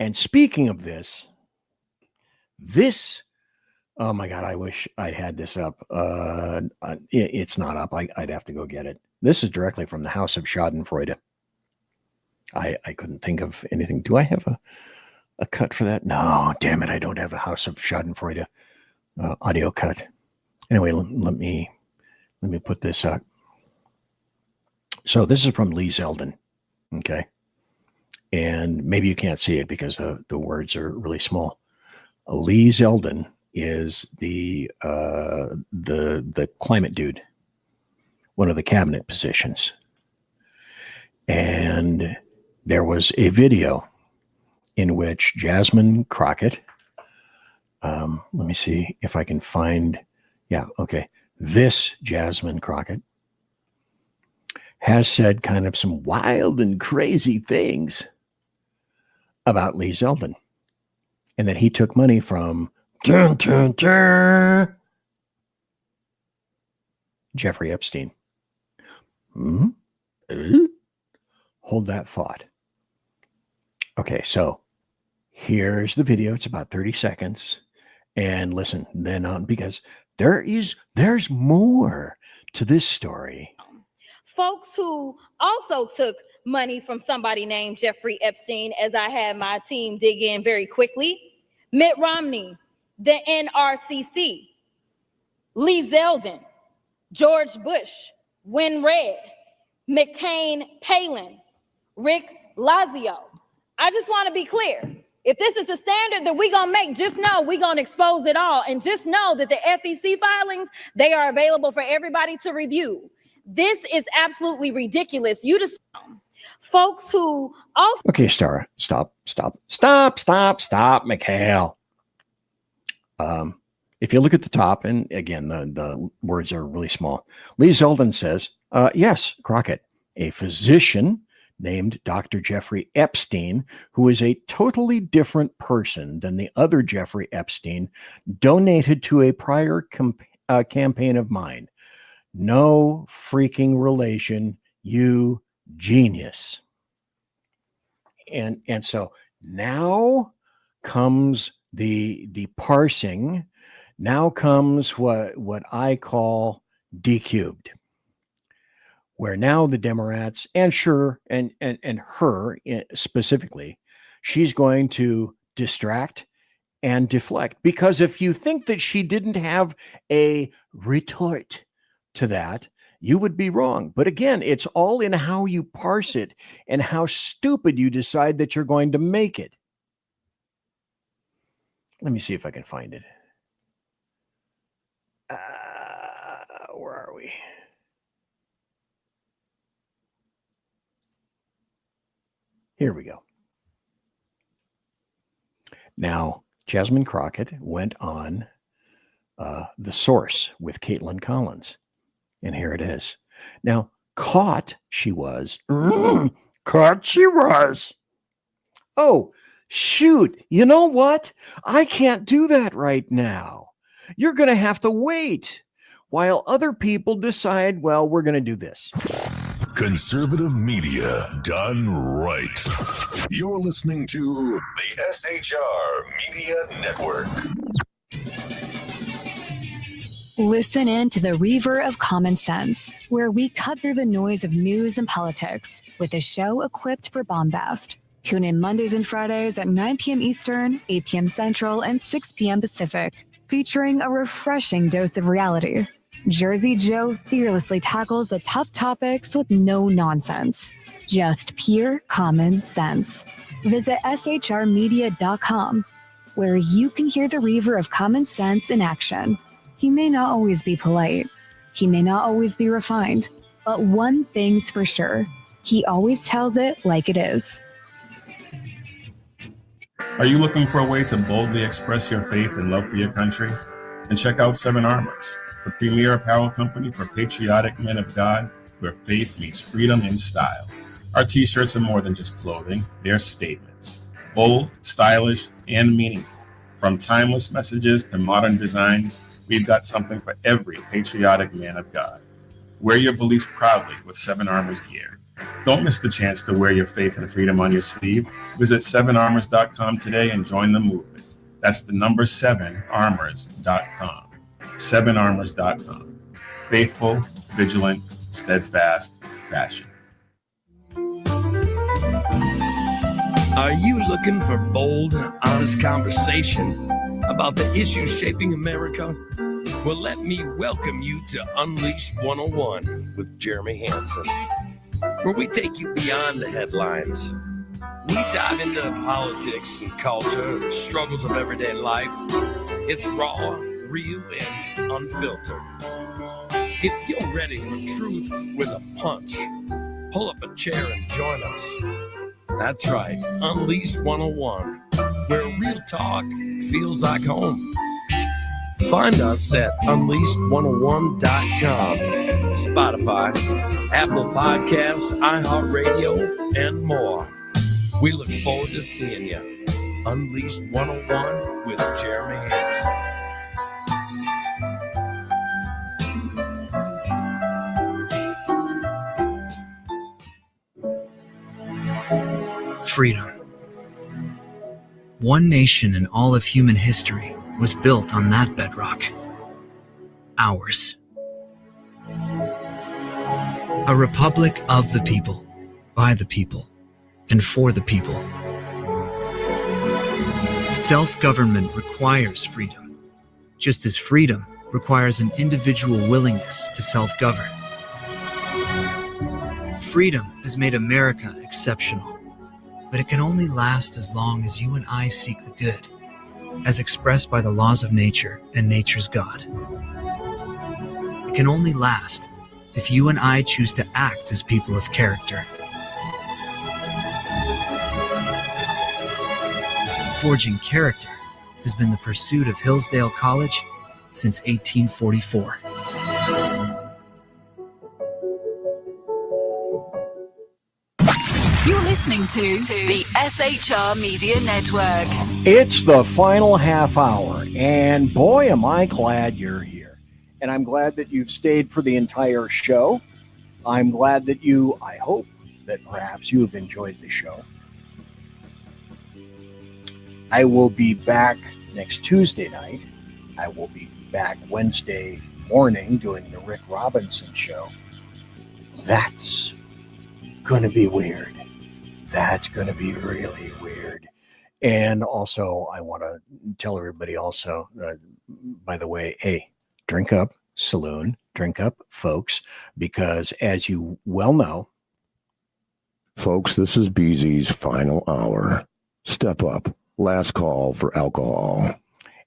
And speaking of this, oh my God, I wish I had this up. It's not up. I'd have to go get it. This is directly from the House of Schadenfreude. I couldn't think of anything. Do I have a cut for that? No, damn it. I don't have a House of Schadenfreude audio cut. Anyway, let me put this up. So this is from Lee Zeldin. Okay. And maybe you can't see it because the words are really small. Lee Zeldin is the climate dude, one of the cabinet positions. And there was a video in which Jasmine Crockett, let me see if I can find, this Jasmine Crockett has said kind of some wild and crazy things about Lee Zeldin, and that he took money from Jeffrey Epstein. Hold that thought. Okay, so here's the video. It's about 30 seconds. And listen, then on, because there's more to this story. Folks who also took money from somebody named Jeffrey Epstein, as I had my team dig in very quickly. Mitt Romney, the NRCC, Lee Zeldin, George Bush, Win Red, McCain Palin, Rick Lazio. I just want to be clear. If this is the standard that we're going to make, just know we're going to expose it all. And just know that the FEC filings, they are available for everybody to review. This is absolutely ridiculous. You just folks who also... Okay, Stara, stop, Mikhail. If you look at the top, and again, the words are really small. Lee Zeldin says, yes, Crockett, a physician named Dr. Jeffrey Epstein, who is a totally different person than the other Jeffrey Epstein, donated to a prior campaign of mine. No freaking relation, you genius. And so now comes the parsing. Now comes what I call D-cubed, where now the Democrats, and her specifically, she's going to distract and deflect. Because if you think that she didn't have a retort to that, you would be wrong. But again, it's all in how you parse it and how stupid you decide that you're going to make it. Let me see if I can find it. Where are we? Here we go. Now, Jasmine Crockett went on The Source with Caitlin Collins. And here it is. Now, caught she was. Caught she was. Oh, shoot. You know what? I can't do that right now. You're going to have to wait while other people decide, well, we're going to do this. Conservative media done right. You're listening to the SHR Media Network. Listen in to the Reaver of Common Sense, where we cut through the noise of news and politics with a show equipped for bombast. Tune in Mondays and Fridays at 9 p.m. Eastern, 8 p.m. Central, and 6 p.m. Pacific, featuring a refreshing dose of reality. Jersey Joe fearlessly tackles the tough topics with no nonsense. Just pure common sense. Visit shrmedia.com, where you can hear the Reaver of Common Sense in action. He may not always be polite. He may not always be refined. But one thing's for sure. He always tells it like it is. Are you looking for a way to boldly express your faith and love for your country? Then check out 7 Armors, the premier apparel company for patriotic men of God, where faith meets freedom in style. Our t-shirts are more than just clothing, they're statements. Bold, stylish, and meaningful. From timeless messages to modern designs, we've got something for every patriotic man of God. Wear your beliefs proudly with 7 Armors gear. Don't miss the chance to wear your faith and freedom on your sleeve. Visit 7armors.com today and join the movement. That's the number 7armors.com. 7armors.com. Faithful, vigilant, steadfast, passion. Are you looking for bold, honest conversation about the issues shaping America? Well, let me welcome you to Unleashed 101 with Jeremy Hansen, where we take you beyond the headlines. We dive into politics and culture, the struggles of everyday life. It's raw, real, and unfiltered. If you're ready for truth with a punch, pull up a chair and join us. That's right, Unleashed 101, where real talk feels like home. Find us at unleashed101.com, Spotify, Apple Podcasts, iHeartRadio, and more. We look forward to seeing you. Unleashed 101 with Jeremy Hansen. Freedom. One nation in all of human history was built on that bedrock. Ours. A republic of the people, by the people, and for the people. Self-government requires freedom, just as freedom requires an individual willingness to self-govern. Freedom has made America exceptional, but it can only last as long as you and I seek the good, as expressed by the laws of nature and nature's God. It can only last if you and I choose to act as people of character. Forging character has been the pursuit of Hillsdale College since 1844. You're listening to the SHR Media Network. It's the final half hour, and boy, am I glad you're here. And I'm glad that you've stayed for the entire show. I'm glad that I hope that perhaps you have enjoyed the show. I will be back next Tuesday night. I will be back Wednesday morning doing the Rick Robinson show. That's going to be weird. That's going to be really weird. And also, I want to tell everybody also, by the way, hey, drink up, Saloon, drink up, folks, because as you well know, folks, this is BZ's final hour. Step up. Last call for alcohol.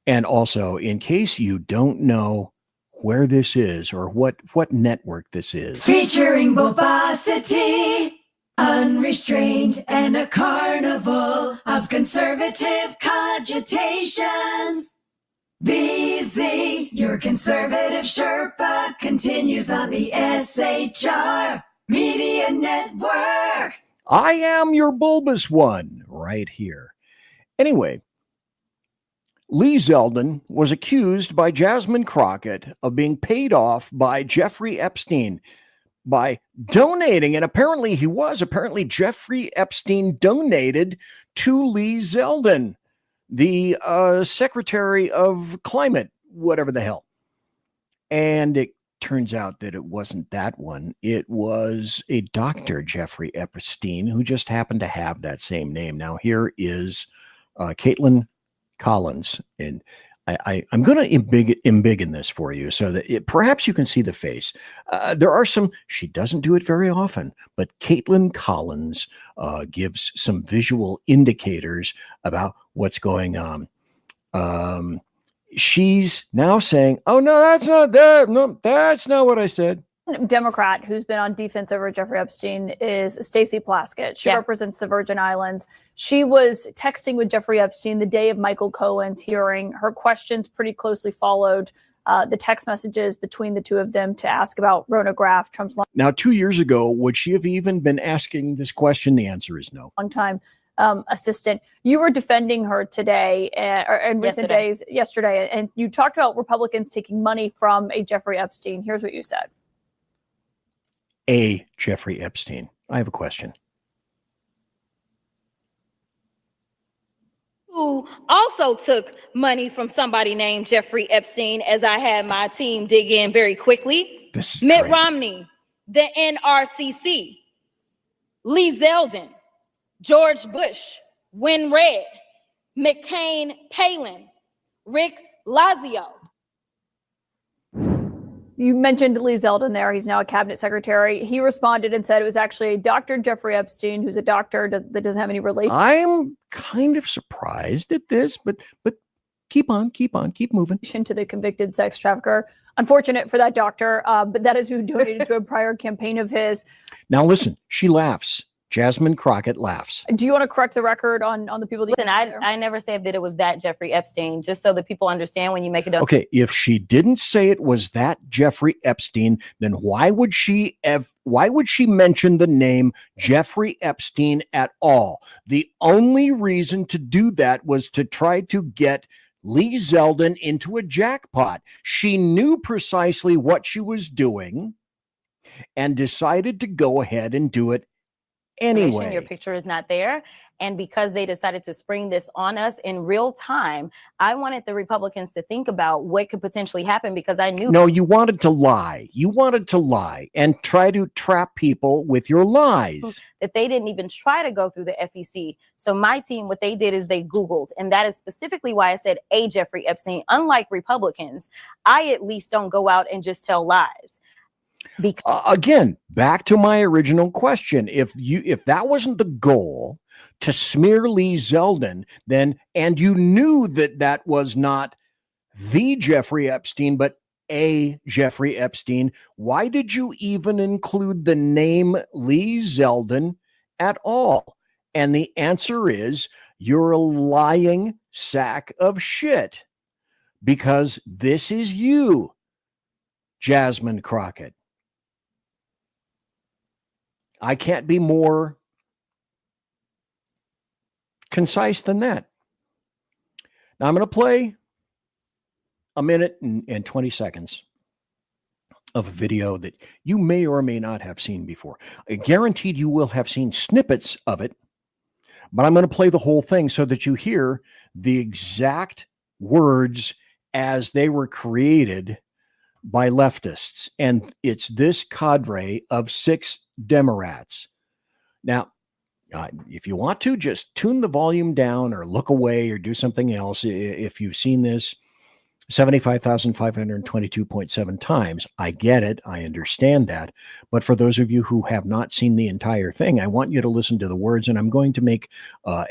And also, in case you don't know where this is or what network this is. Featuring bobosity, unrestrained, and a carnival of conservative cogitations. BZ, your conservative Sherpa, continues on the SHR Media Network. I am your bulbous one right here. Anyway, Lee Zeldin was accused by Jasmine Crockett of being paid off by Jeffrey Epstein by donating, and apparently he was. Apparently Jeffrey Epstein donated to Lee Zeldin, the Secretary of Climate, whatever the hell. And it turns out that it wasn't that one. It was a Dr. Jeffrey Epstein who just happened to have that same name. Now here is Caitlin Collins, and I'm going to embiggen this for you so that perhaps you can see the face. There are some, she doesn't do it very often, but Caitlin Collins gives some visual indicators about what's going on. She's now saying, oh, no, that's not that. No, that's not what I said. Democrat who's been on defense over Jeffrey Epstein is Stacey Plaskett. She represents the Virgin Islands. She was texting with Jeffrey Epstein the day of Michael Cohen's hearing. Her questions pretty closely followed the text messages between the two of them to ask about Rona Graff, Trump's Now, 2 years ago, would she have even been asking this question? The answer is no. Longtime assistant. You were defending her today or in recent days, yesterday, and you talked about Republicans taking money from a Jeffrey Epstein. Here's what you said. A Jeffrey Epstein. I have a question. Who also took money from somebody named Jeffrey Epstein, as I had my team dig in very quickly. Mitt Romney, the NRCC, Lee Zeldin, George Bush, Win Red, McCain Palin, Rick Lazio. You mentioned Lee Zeldin there. He's now a cabinet secretary. He responded and said it was actually Dr. Jeffrey Epstein, who's a doctor that doesn't have any relation. I'm kind of surprised at this, but keep moving. To the convicted sex trafficker. Unfortunate for that doctor, but that is who donated to a prior campaign of his. Now listen, she laughs. Jasmine Crockett laughs. Do you want to correct the record on the people that? Listen, I never said that it was that Jeffrey Epstein, just so that people understand when you make it up. Okay, if she didn't say it was that Jeffrey Epstein, then why would she mention the name Jeffrey Epstein at all? The only reason to do that was to try to get Lee Zeldin into a jackpot. She knew precisely what she was doing and decided to go ahead and do it Anyway. Your picture is not there. And because they decided to spring this on us in real time, I wanted the Republicans to think about what could potentially happen, because I knew. No, you wanted to lie. You wanted to lie and try to trap people with your lies. That they didn't even try to go through the FEC. So my team, what they did is they Googled. And that is specifically why I said a Jeffrey Epstein. Unlike Republicans, I at least don't go out and just tell lies. Again, back to my original question. If that wasn't the goal, to smear Lee Zeldin, then, and you knew that was not the Jeffrey Epstein, but a Jeffrey Epstein, why did you even include the name Lee Zeldin at all? And the answer is, you're a lying sack of shit, because this is you, Jasmine Crockett. I can't be more concise than that. Now I'm going to play a minute and 20 seconds of a video that you may or may not have seen before. I guaranteed you will have seen snippets of it, but I'm going to play the whole thing so that you hear the exact words as they were created by leftists. And it's this cadre of 6 Democrats. Now, if you want to, just tune the volume down or look away or do something else. If you've seen this 75,522.7 times, I get it. I understand that. But for those of you who have not seen the entire thing, I want you to listen to the words. And I'm going to make,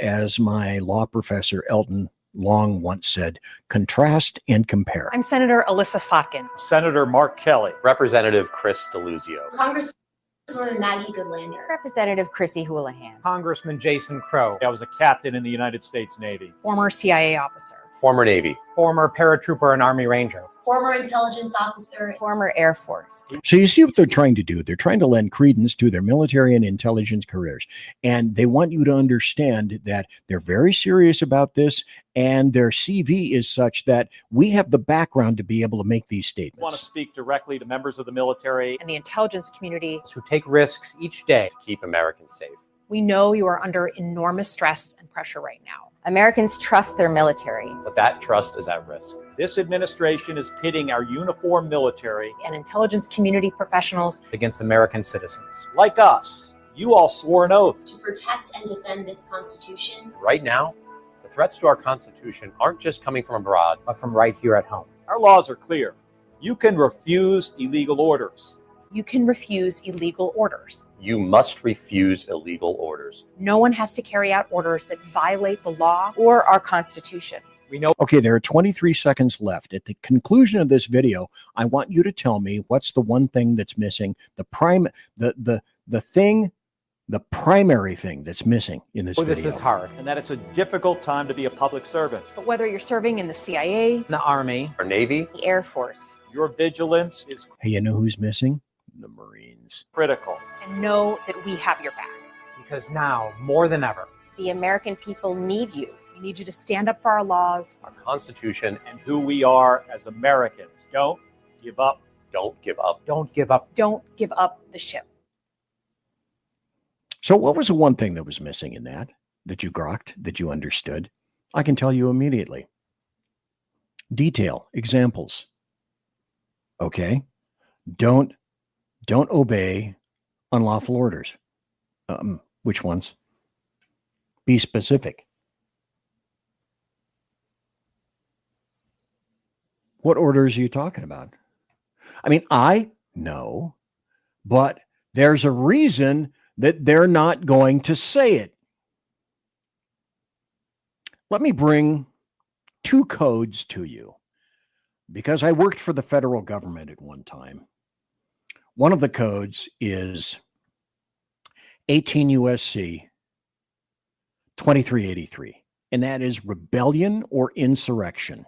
as my law professor Elton Long once said, contrast and compare. I'm Senator Alyssa Slotkin. Senator Mark Kelly. Representative Chris Deluzio. Congresswoman Maggie Goodlander. Representative Chrissy Houlihan. Congressman Jason Crow. I was a captain in the United States Navy. Former CIA officer. Former Navy. Former paratrooper and Army Ranger. Former intelligence officer. Former Air Force. So you see what they're trying to do. They're trying to lend credence to their military and intelligence careers. And they want you to understand that they're very serious about this. And their CV is such that we have the background to be able to make these statements. I want to speak directly to members of the military and the intelligence community who take risks each day to keep Americans safe. We know you are under enormous stress and pressure right now. Americans trust their military. But that trust is at risk. This administration is pitting our uniformed military and intelligence community professionals against American citizens. Like us, you all swore an oath to protect and defend this Constitution. Right now, the threats to our Constitution aren't just coming from abroad, but from right here at home. Our laws are clear. You can refuse illegal orders. You can refuse illegal orders. You must refuse illegal orders. No one has to carry out orders that violate the law or our Constitution. We know. Okay, there are 23 seconds left. At the conclusion of this video, I want you to tell me what's the one thing that's missing, the primary thing that's missing in this video. This is hard, and that it's a difficult time to be a public servant. But whether you're serving in the CIA, the Army, or Navy, the Air Force, your vigilance is Hey, you know who's missing? The Marines. Critical. And know that we have your back. Because now, more than ever, the American people need you. We need you to stand up for our laws, our Constitution, and who we are as Americans. Don't give up. Don't give up. Don't give up. Don't give up the ship. So what was the one thing that was missing in that you grokked, that you understood? I can tell you immediately. Detail, examples. Okay. Don't obey unlawful orders. Which ones? Be specific. What orders are you talking about? I mean, I know, but there's a reason that they're not going to say it. Let me bring 2 codes to you, because I worked for the federal government at one time. One of the codes is 18 USC 2383, and that is rebellion or insurrection.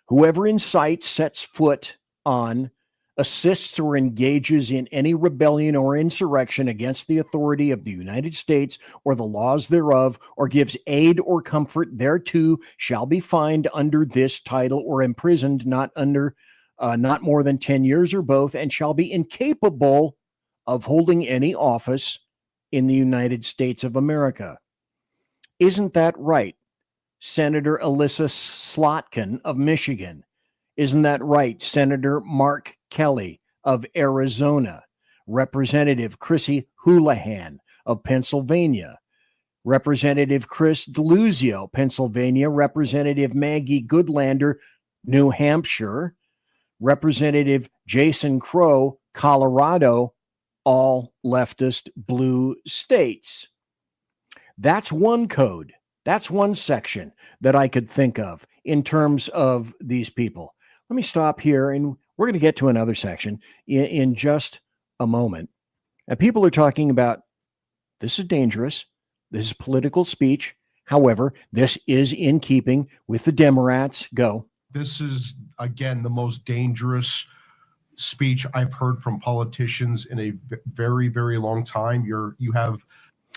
Whoever incites, sets foot on, assists, or engages in any rebellion or insurrection against the authority of the United States or the laws thereof, or gives aid or comfort thereto, shall be fined under this title or imprisoned not more than 10 years or both, and shall be incapable of holding any office in the United States of America. Isn't that right? Senator Alyssa Slotkin of Michigan. Isn't that right? Senator Mark Kelly of Arizona. Representative Chrissy Houlihan of Pennsylvania. Representative Chris Deluzio, Pennsylvania. Representative Maggie Goodlander, New Hampshire. Representative Jason Crow, Colorado, all leftist blue states. That's one code. That's one section that I could think of in terms of these people. Let me stop here, and we're going to get to another section in just a moment. And people are talking about this is dangerous. This is political speech. However, this is in keeping with the Democrats. Go. This is, again, the most dangerous speech I've heard from politicians in a very, very long time. You have...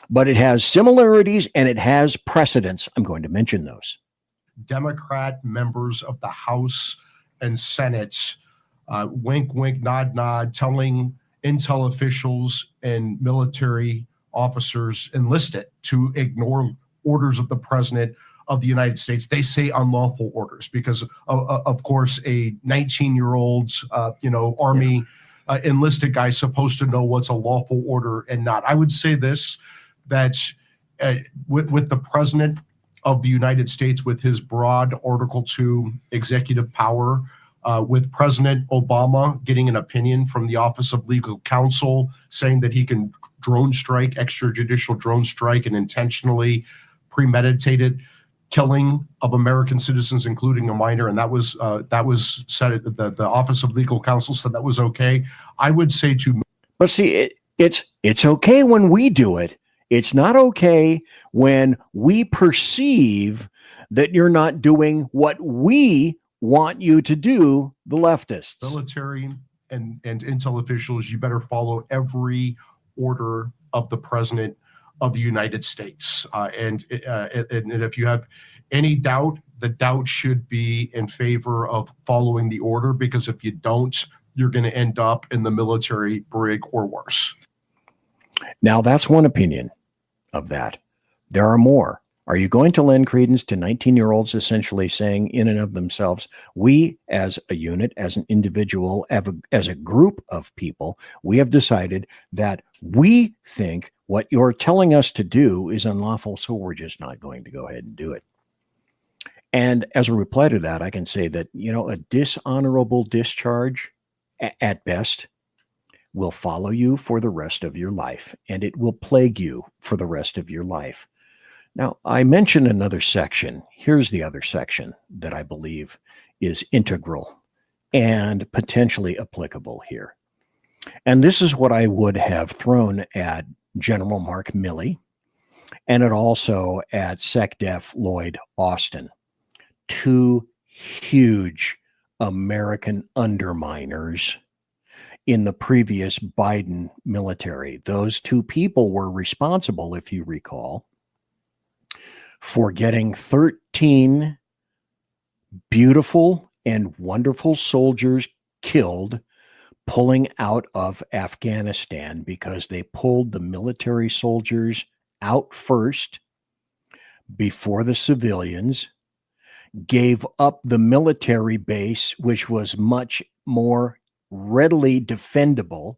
But it has similarities and it has precedents. I'm going to mention those. Democrat members of the House and Senate, wink, wink, nod, nod, telling intel officials and military officers enlisted to ignore orders of the president of the United States. They say unlawful orders because, of course, a 19-year-old, Army enlisted guy is supposed to know what's a lawful order and not. I would say this, that with the president of the United States, with his broad Article 2 executive power, with President Obama getting an opinion from the Office of Legal Counsel saying that he can drone strike, extrajudicial drone strike, and intentionally premeditated killing of American citizens, including a minor, and that was said. The Office of Legal Counsel said that was okay. I would say to, but see, it's okay when we do it. It's not okay when we perceive that you're not doing what we want you to do, the leftists. Military and intel officials, you better follow every order of the president of the United States. And if you have any doubt, the doubt should be in favor of following the order, because if you don't, you're going to end up in the military brig or worse. Now, that's one opinion of that. There are more. Are you going to lend credence to 19-year-olds essentially saying in and of themselves, we as a unit, as an individual, as a group of people, we have decided that we think what you're telling us to do is unlawful, so we're just not going to go ahead and do it. And as a reply to that, I can say that, a dishonorable discharge at best will follow you for the rest of your life, and it will plague you for the rest of your life. Now, I mentioned another section. Here's the other section that I believe is integral and potentially applicable here. And this is what I would have thrown at General Mark Milley, and it also at SecDef Lloyd Austin, two huge American underminers in the previous Biden military. Those two people were responsible, if you recall, for getting 13 beautiful and wonderful soldiers killed pulling out of Afghanistan, because they pulled the military soldiers out first before the civilians, gave up the military base, which was much more readily defendable,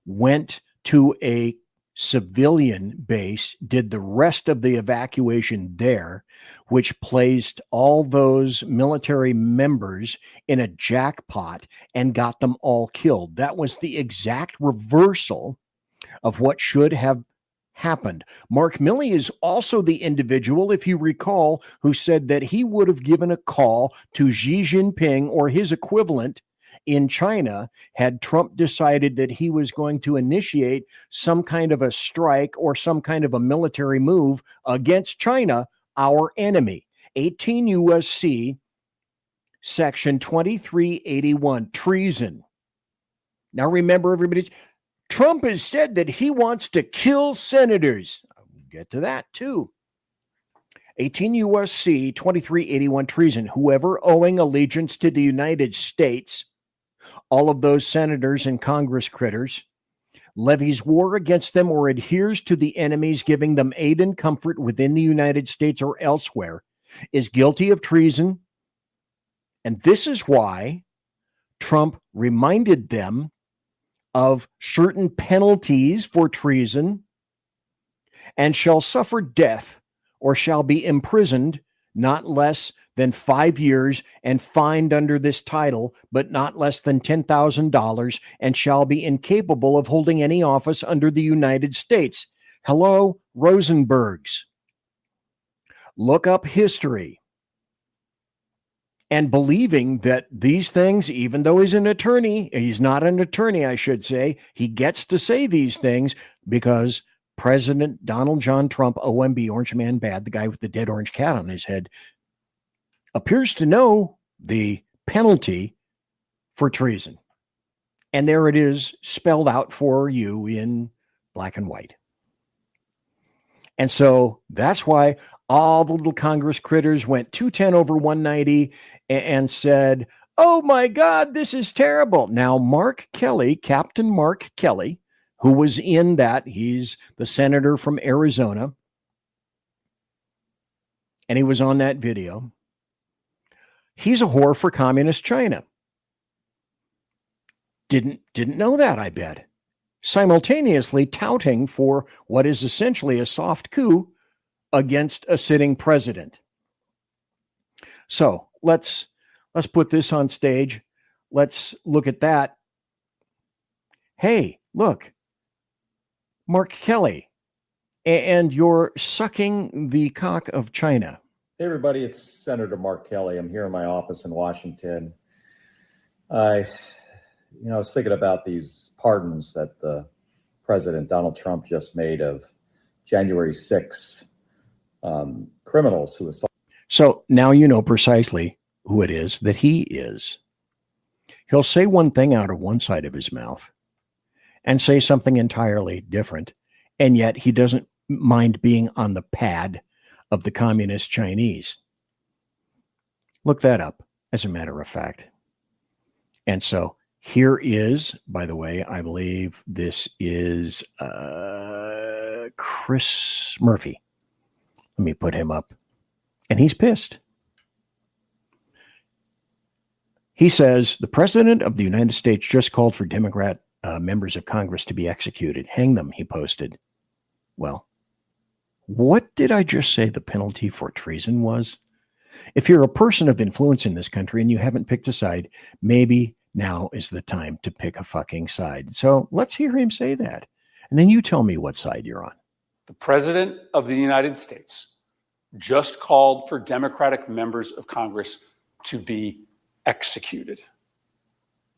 went to a civilian base, did the rest of the evacuation there, which placed all those military members in a jackpot and got them all killed. That was the exact reversal of what should have happened. Mark Milley is also the individual, if you recall, who said that he would have given a call to Xi Jinping or his equivalent in China had Trump decided that he was going to initiate some kind of a strike or some kind of a military move against China, our enemy. 18 U.S.C. Section 2381, treason. Now remember, everybody, Trump has said that he wants to kill senators. I'll get to that too. 18 U.S.C. 2381, treason. Whoever owing allegiance to the United States, all of those senators and Congress critters, levies war against them, or adheres to the enemies, giving them aid and comfort within the United States or elsewhere, is guilty of treason. And this is why Trump reminded them of certain penalties for treason, and shall suffer death or shall be imprisoned not less than 5 years and fined under this title, but not less than $10,000, and shall be incapable of holding any office under the United States. Hello, Rosenbergs. Look up history. And believing that these things, even though he's not an attorney, I should say, he gets to say these things because President Donald John Trump, OMB, Orange Man Bad, the guy with the dead orange cat on his head, appears to know the penalty for treason. And there it is, spelled out for you in black and white. And so that's why all the little Congress critters went 210 over 190 and said, oh my God, this is terrible. Now, Mark Kelly, Captain Mark Kelly, who was in that, he's the senator from Arizona, and he was on that video. He's a whore for communist China. Didn't know that, I bet. Simultaneously touting for what is essentially a soft coup against a sitting president. So let's put this on stage. Let's look at that. Hey, look, Mark Kelly, and you're sucking the cock of China. Hey everybody, it's Senator Mark Kelly. I'm here in my office in Washington. I was thinking about these pardons that the President Donald Trump just made of January 6 criminals who assaulted. So now you know precisely who it is that he is. He'll say one thing out of one side of his mouth and say something entirely different, and yet he doesn't mind being on the pad of the communist Chinese. Look that up, as a matter of fact. And so here is, by the way, I believe this is Chris Murphy. Let me put him up. And he's pissed. He says, the President of the United States just called for Democrat members of Congress to be executed. Hang them, he posted. Well, what did I just say the penalty for treason was? If you're a person of influence in this country and you haven't picked a side, maybe now is the time to pick a fucking side. So let's hear him say that. And then you tell me what side you're on. The President of the United States just called for Democratic members of Congress to be executed.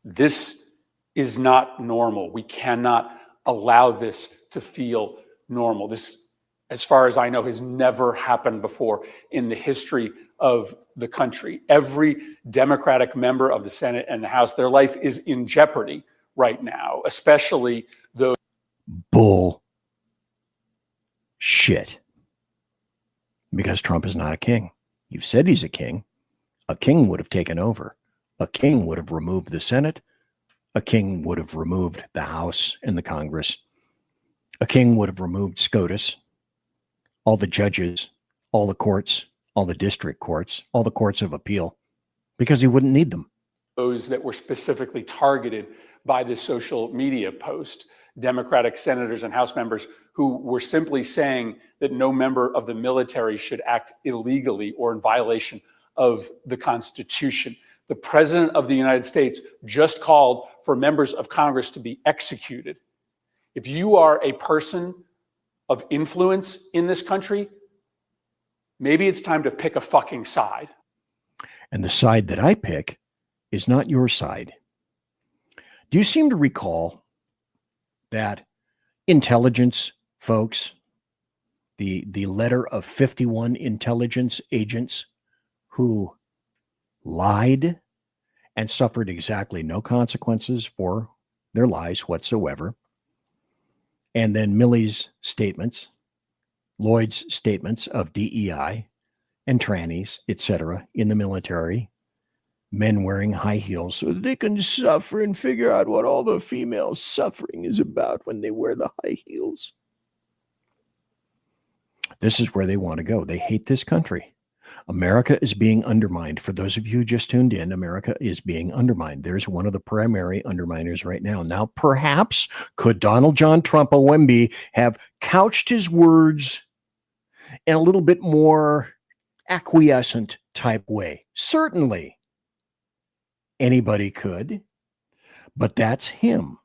This is not normal. We cannot allow this to feel normal. This, as far as I know, has never happened before in the history of the country. Every Democratic member of the Senate and the House, their life is in jeopardy right now, especially those. Bull shit. Because Trump is not a king. You've said he's a king. A king would have taken over. A king would have removed the Senate. A king would have removed the House and the Congress. A king would have removed SCOTUS, all the judges, all the courts, all the district courts, all the courts of appeal, because he wouldn't need them. Those that were specifically targeted by this social media post, Democratic senators and House members who were simply saying that no member of the military should act illegally or in violation of the Constitution. The President of the United States just called for members of Congress to be executed. If you are a person of influence in this country, maybe it's time to pick a fucking side. And the side that I pick is not your side. Do you seem to recall that intelligence folks, the letter of 51 intelligence agents who lied and suffered exactly no consequences for their lies whatsoever? And then Milley's statements, Lloyd's statements of DEI and trannies, etc., in the military, men wearing high heels so that they can suffer and figure out what all the female suffering is about when they wear the high heels. This is where they want to go. They hate this country. America is being undermined. For those of you who just tuned in, America is being undermined. There's one of the primary underminers right now. Now, perhaps could Donald John Trump, OMB, have couched his words in a little bit more acquiescent type way? Certainly. Anybody could, but that's him.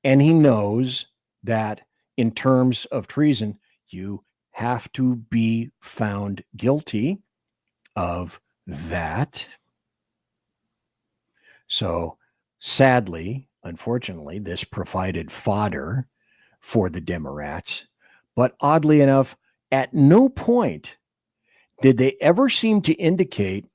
And he knows that in terms of treason, you have to be found guilty of that. So sadly, unfortunately, this provided fodder for the Democrats. But oddly enough, at no point did they ever seem to indicate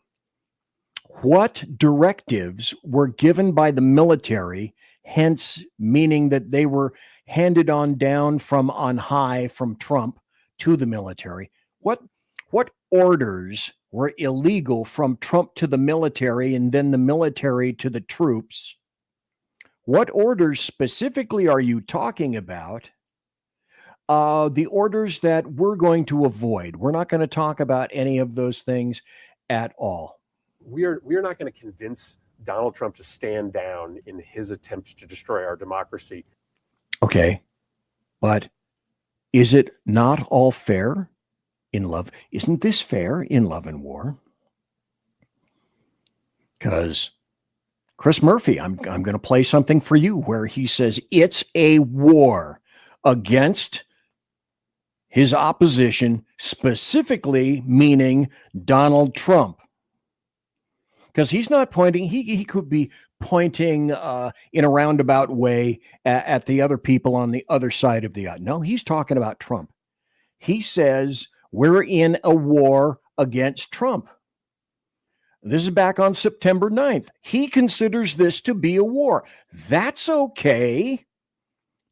what directives were given by the military, hence meaning that they were handed on down from on high from Trump to the military. What orders were illegal from Trump to the military and then the military to the troops? What orders specifically are you talking about? The orders that we're going to avoid. We're not going to talk about any of those things at all. We are not going to convince Donald Trump to stand down in his attempts to destroy our democracy. Okay, but is it not all fair in love? Isn't this fair in love and war? Because Chris Murphy, I'm going to play something for you where he says it's a war against his opposition, specifically meaning Donald Trump. Because he's not pointing, he could be pointing in a roundabout way at the other people on the other side of the aisle. No, he's talking about Trump. He says we're in a war against Trump. This is back on September 9th. He considers this to be a war. That's okay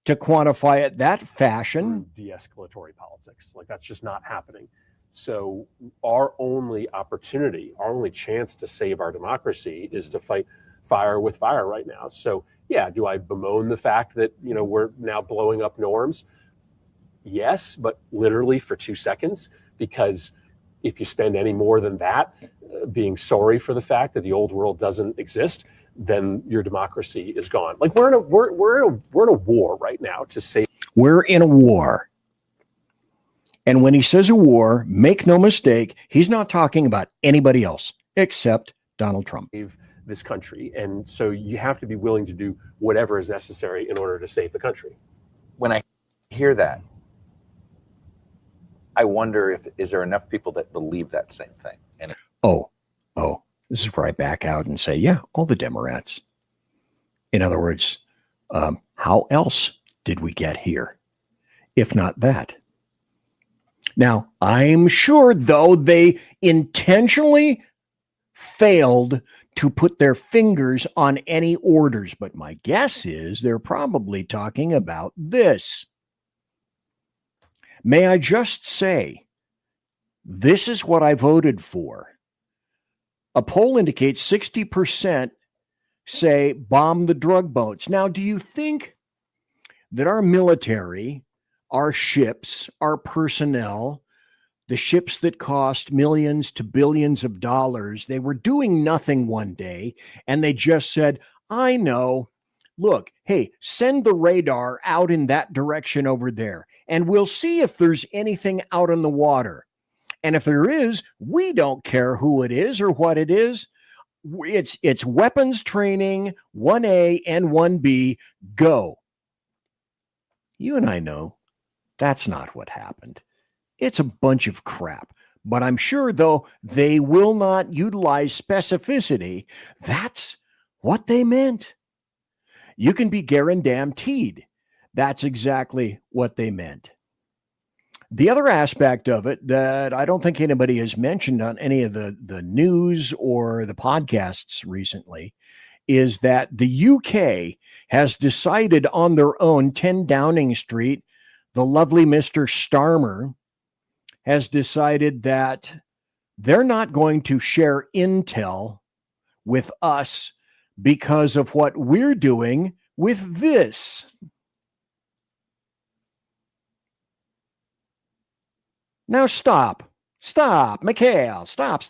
to quantify it that fashion. De-escalatory politics. Like, that's just not happening. So our only opportunity, our only chance to save our democracy is to fight fire with fire right now. So yeah, do I bemoan the fact that, we're now blowing up norms? Yes, but literally for 2 seconds, because if you spend any more than that being sorry for the fact that the old world doesn't exist, then your democracy is gone. Like, we're in a war right now to save. We're in a war. And when he says a war, make no mistake, he's not talking about anybody else except Donald Trump. Save this country. And so you have to be willing to do whatever is necessary in order to save the country. When I hear that, I wonder is there enough people that believe that same thing? And This is where I back out and say, yeah, all the Democrats. In other words, how else did we get here? If not that. Now, I'm sure, though, they intentionally failed to put their fingers on any orders, but my guess is they're probably talking about this. May I just say, this is what I voted for. A poll indicates 60% say bomb the drug boats. Now, do you think that our military, our ships, our personnel, the ships that cost millions to billions of dollars, they were doing nothing one day and they just said, I know, look, hey, send the radar out in that direction over there and we'll see if there's anything out on the water. And if there is, we don't care who it is or what it is. It's weapons training, 1A and 1B, go. You and I know that's not what happened. It's a bunch of crap. But I'm sure, though, they will not utilize specificity. That's what they meant. You can be guaranteed that's exactly what they meant. The other aspect of it that I don't think anybody has mentioned on any of the news or the podcasts recently is that the UK has decided on their own, 10 Downing Street, the lovely Mr. Starmer has decided that they're not going to share intel with us because of what we're doing with this. Now stop. Stop, Mikhail. Stop.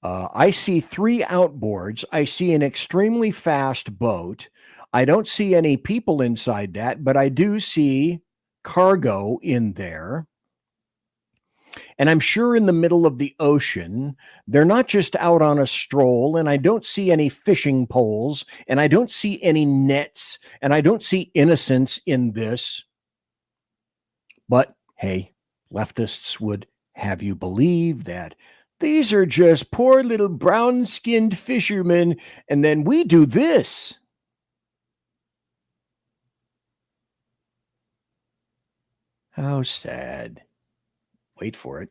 I see 3 outboards. I see an extremely fast boat. I don't see any people inside that, but I do see cargo in there. And I'm sure in the middle of the ocean, they're not just out on a stroll, and I don't see any fishing poles, and I don't see any nets, and I don't see innocence in this. But hey, leftists would have you believe that these are just poor little brown-skinned fishermen, and then we do this. How sad. Wait for it.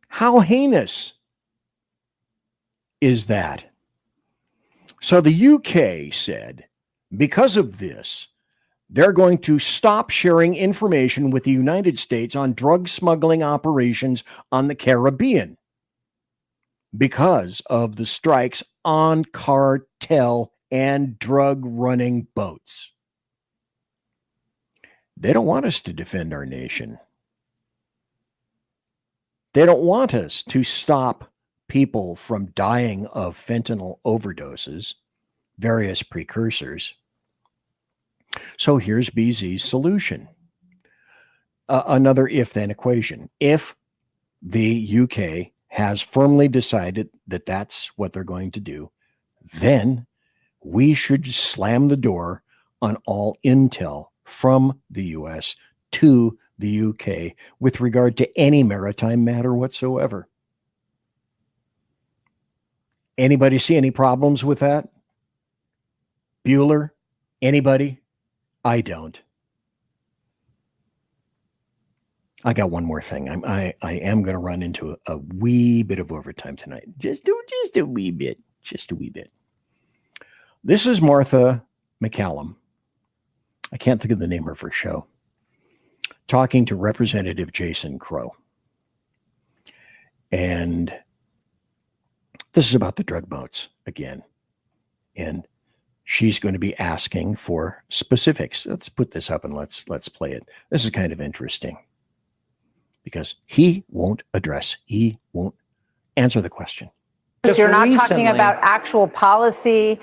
How heinous is that? So the UK said, because of this, they're going to stop sharing information with the United States on drug smuggling operations on the Caribbean because of the strikes on cartel and drug-running boats. They don't want us to defend our nation. They don't want us to stop people from dying of fentanyl overdoses, various precursors. So here's BZ's solution. Another if-then equation. If the UK has firmly decided that that's what they're going to do, then we should slam the door on all intel from the US to the UK with regard to any maritime matter whatsoever. Anybody see any problems with that? Bueller? Anybody? I don't. I got one more thing. I am going to run into a wee bit of overtime tonight. Just a wee bit. Just a wee bit. This is Martha McCallum. I can't think of the name of her show. Talking to Representative Jason Crow. And this is about the drug boats again. And she's going to be asking for specifics. Let's put this up and let's play it. This is kind of interesting because he won't answer the question. You're not talking about actual policy.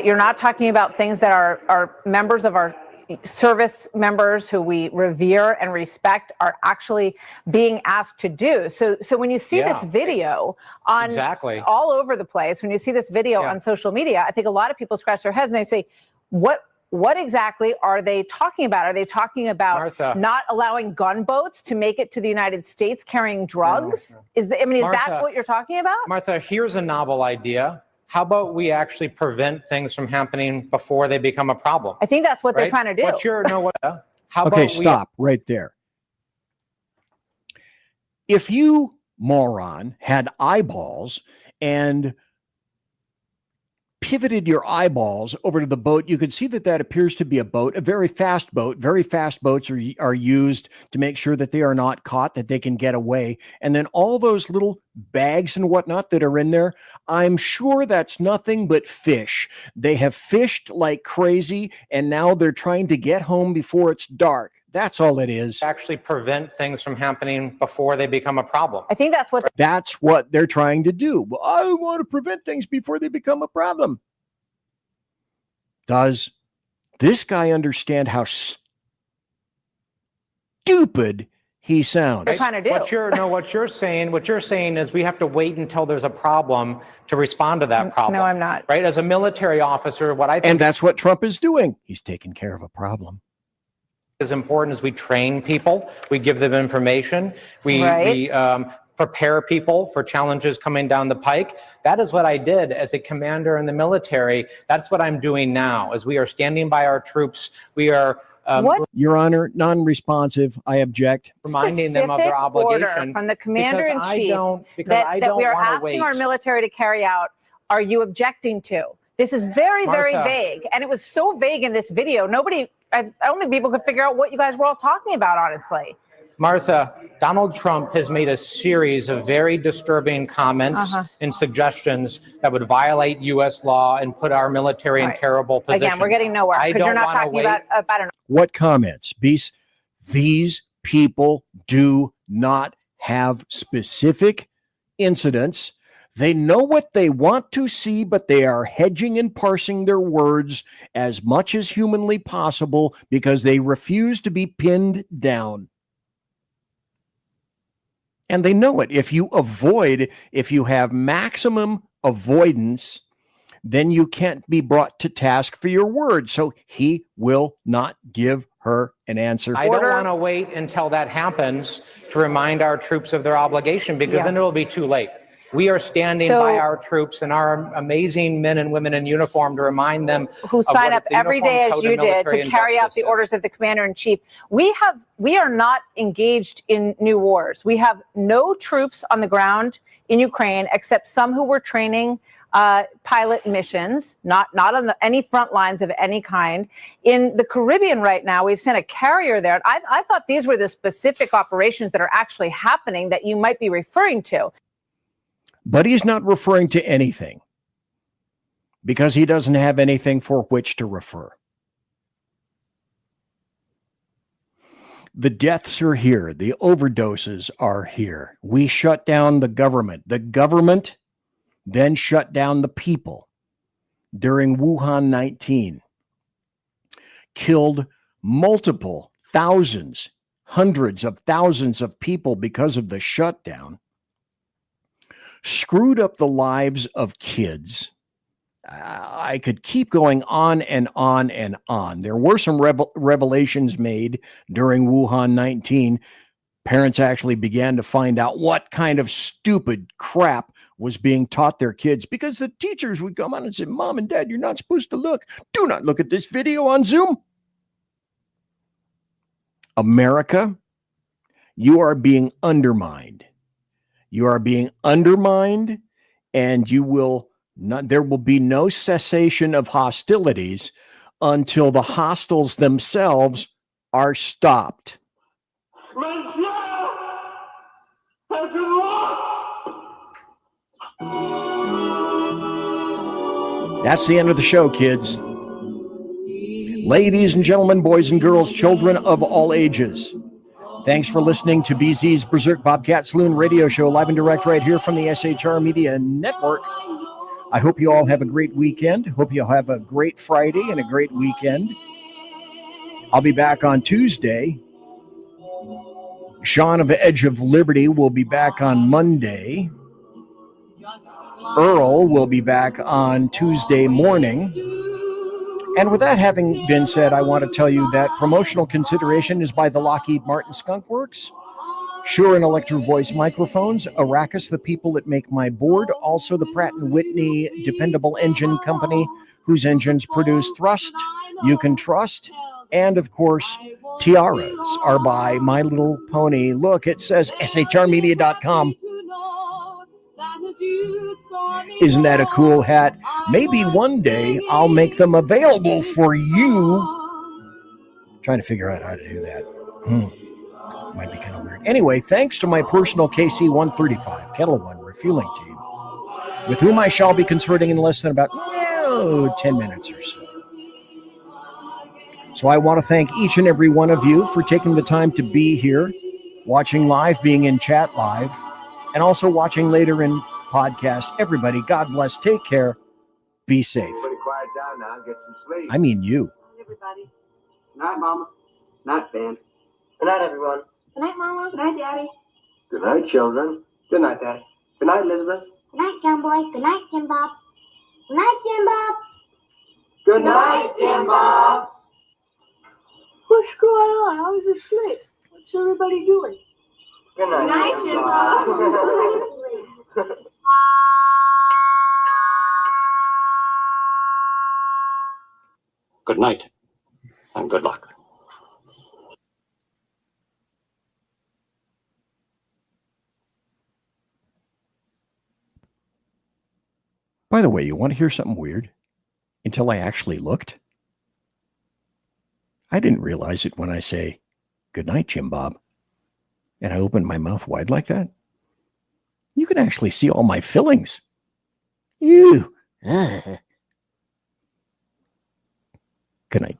You're not talking about things that our members of our service members who we revere and respect are actually being asked to do. So when you see this video on all over the place, when you see this video on social media, I think a lot of people scratch their heads and they say, what exactly are they talking about? Are they talking about Martha, not allowing gunboats to make it to the United States carrying drugs? Is that what you're talking about? Martha, here's a novel idea. How about we actually prevent things from happening before they become a problem? I think that's what they're trying to do. Okay, stop right there. If you, moron, had eyeballs and pivoted your eyeballs over to the boat, you could see that appears to be a boat, a very fast boat. Very fast boats are used to make sure that they are not caught, that they can get away. And then all those little bags and whatnot that are in there, I'm sure that's nothing but fish. They have fished like crazy, and now they're trying to get home before it's dark. That's all it is. Actually prevent things from happening before they become a problem. I think that's what they're trying to do. Well, I want to prevent things before they become a problem. Does this guy understand how stupid he sounds? They're trying to do. What you're saying is we have to wait until there's a problem to respond to that problem. No, I'm not. Right? As a military officer, what I think and that's what Trump is doing. He's taking care of a problem. Is important as we train people, we give them information, we prepare people for challenges coming down the pike. That is what I did as a commander in the military. That's what I'm doing now. As we are standing by our troops, we are Your Honor, non-responsive. I object. Reminding them of their obligation from the commander in chief that we are asking our military to carry out. Are you objecting to? This is very, very vague, and it was so vague in this video. I don't think people could figure out what you guys were all talking about, honestly. Martha, Donald Trump has made a series of very disturbing comments and suggestions that would violate U.S. law and put our military in terrible positions. Again, we're getting nowhere because you're not talking about an. What comments? These people do not have specific incidents. They know what they want to see, but they are hedging and parsing their words as much as humanly possible because they refuse to be pinned down. And they know it. If you have maximum avoidance, then you can't be brought to task for your words. So he will not give her an answer. I don't want to wait until that happens to remind our troops of their obligation, because then it'll be too late. We are standing by our troops and our amazing men and women in uniform to remind them who sign up every day as you did to carry out the orders of the commander in chief. We are not engaged in new wars. We have no troops on the ground in Ukraine except some who were training pilot missions, not on any front lines of any kind. In the Caribbean right now, we've sent a carrier there. I thought these were the specific operations that are actually happening that you might be referring to. But he's not referring to anything because he doesn't have anything for which to refer. The deaths are here. The overdoses are here. We shut down the government. The government then shut down the people during Wuhan 19. Killed multiple thousands, hundreds of thousands of people because of the shutdown. Screwed up the lives of kids. I could keep going on and on and on. There were some revelations made during Wuhan 19. Parents actually began to find out what kind of stupid crap was being taught their kids because the teachers would come on and say, Mom and Dad, you're not supposed to look. Do not look at this video on Zoom. America, you are being undermined. You are being undermined, and there will be no cessation of hostilities until the hostiles themselves are stopped. That's the end of the show, kids. Ladies and gentlemen, boys and girls, children of all ages, thanks for listening to BZ's Berserk Bobcat Saloon radio show, live and direct right here from the SHR Media Network. I hope you all have a great weekend. Hope you have a great Friday and a great weekend. I'll be back on Tuesday. Sean of Edge of Liberty will be back on Monday. Earl will be back on Tuesday morning. And with that having been said, I want to tell you that promotional consideration is by the Lockheed Martin Skunk Works, Shure and Electro Voice microphones, Arrakis, the people that make my board, also the Pratt & Whitney Dependable Engine Company, whose engines produce thrust you can trust, and of course, tiaras are by My Little Pony. Look, it says shrmedia.com. Isn't that a cool hat? Maybe one day I'll make them available for you. Trying to figure out how to do that. Might be kind of weird. Anyway, thanks to my personal KC-135 Kettle One refueling team, with whom I shall be consorting in less than about 10 minutes or so. So I want to thank each and every one of you for taking the time to be here, watching live, being in chat live, and also watching later in podcast. Everybody, God bless. Take care. Be safe. Everybody quiet down now. Get some sleep. I mean you. Everybody. Good night, Mama. Night, Ben. Good night, everyone. Good night, Mama. Good night, Daddy. Good night, children. Good night, Daddy. Good night, Elizabeth. Good night, John Boy. Good night, Jim Bob. Good night, Jim Bob. Good night, Jim Bob. What's going on? I was asleep. What's everybody doing? Good night, Good night, Jim Bob. Good night, and good luck. By the way, you want to hear something weird? Until I actually looked, I didn't realize it when I say, good night, Jim Bob. and I open my mouth wide like that, you can actually see all my fillings. Ew. Good night.